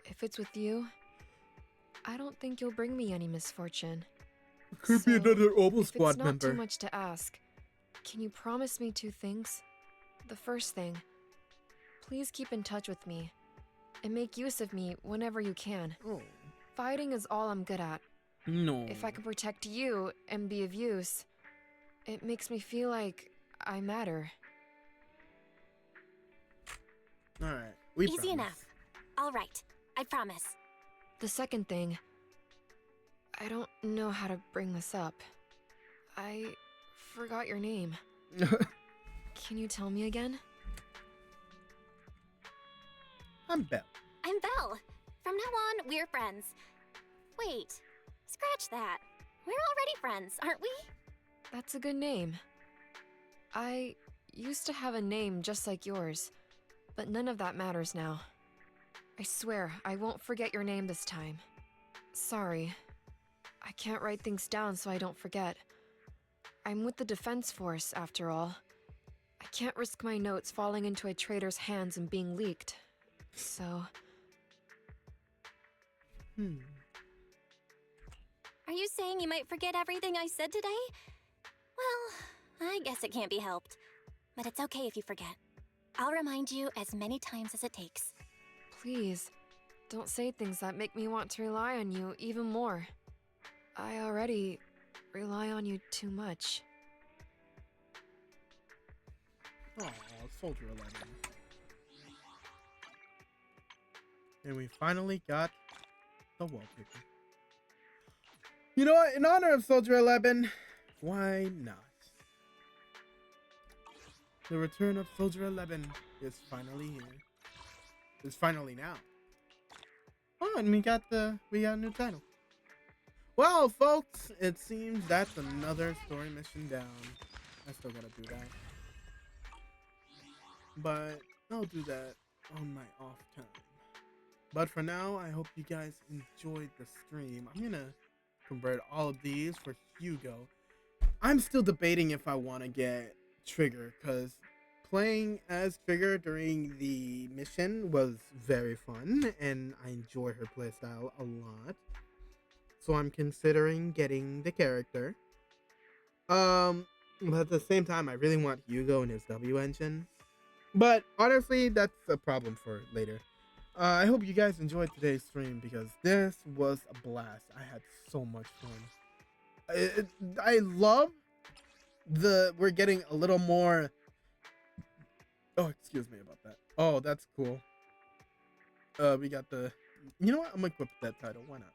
If it's with you, I don't think you'll bring me any misfortune. Could be another Obel if Squad it's not member. too much to ask, can you promise me 2 things? The first thing, please keep in touch with me and make use of me whenever you can. Oh, Fighting is all I'm good at. no. If I can protect you and be of use, it makes me feel like I matter. Alright, we Easy promise. enough. All right, I promise. The second thing, I don't know how to bring this up. I forgot your name. Can you tell me again? I'm Belle. I'm Belle. From now on, we're friends. Wait, scratch that. We're already friends, aren't we? That's a good name. I used to have a name just like yours, but none of that matters now. I swear, I won't forget your name this time. Sorry. I can't write things down so I don't forget. I'm with the Defense Force, after all. I can't risk my notes falling into a traitor's hands and being leaked. So... Are you saying you might forget everything I said today? Well, I guess it can't be helped. But it's okay if you forget. I'll remind you as many times as it takes. Please, don't say things that make me want to rely on you even more. I already rely on you too much. Oh, Soldier 11. And we finally got the wallpaper. You know what? In honor of Soldier 11, why not? The return of Soldier 11 is finally here. It's finally now. Oh, and we got a new title. Well, folks, it seems that's another story mission down. I still gotta do that. But I'll do that on my off time. But for now, I hope you guys enjoyed the stream. I'm gonna convert all of these for Hugo. I'm still debating if I want to get Trigger, because playing as Trigger during the mission was very fun, and I enjoy her playstyle a lot. So I'm considering getting the character. But at the same time, I really want Hugo and his W engine. But honestly, that's a problem for later. I hope you guys enjoyed today's stream, because this was a blast. I had so much fun. I love we're getting a little more. Oh, excuse me about that. Oh, that's cool. We got the. You know what? I'm gonna equip that title. Why not?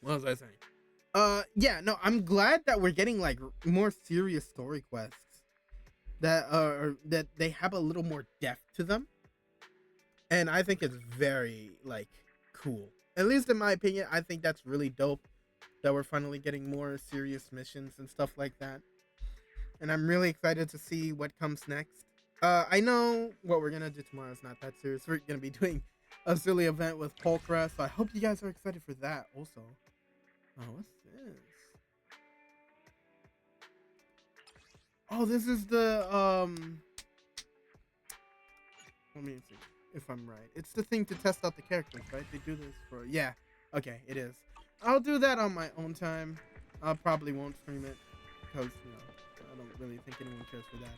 What was I saying? Yeah, no, I'm glad that we're getting like more serious story quests that they have a little more depth to them. And I think it's very, like, cool. At least in my opinion, I think that's really dope that we're finally getting more serious missions and stuff like that. And I'm really excited to see what comes next. I know what we're gonna do tomorrow is not that serious. We're gonna be doing a silly event with Polkra, so I hope you guys are excited for that also. Oh, what's this? Oh, this is the, let me see if I'm right. It's the thing to test out the characters, right? They do this for, yeah. Okay, it is. I'll do that on my own time. I probably won't stream it because, you know, I don't really think anyone cares for that.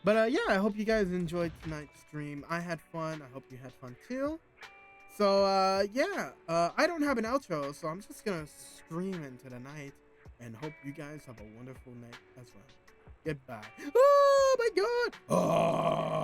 But, yeah, I hope you guys enjoyed tonight's stream. I had fun. I hope you had fun, too. So, yeah, I don't have an outro, so I'm just gonna stream into the night and hope you guys have a wonderful night as well. Goodbye. Oh, my God. Oh.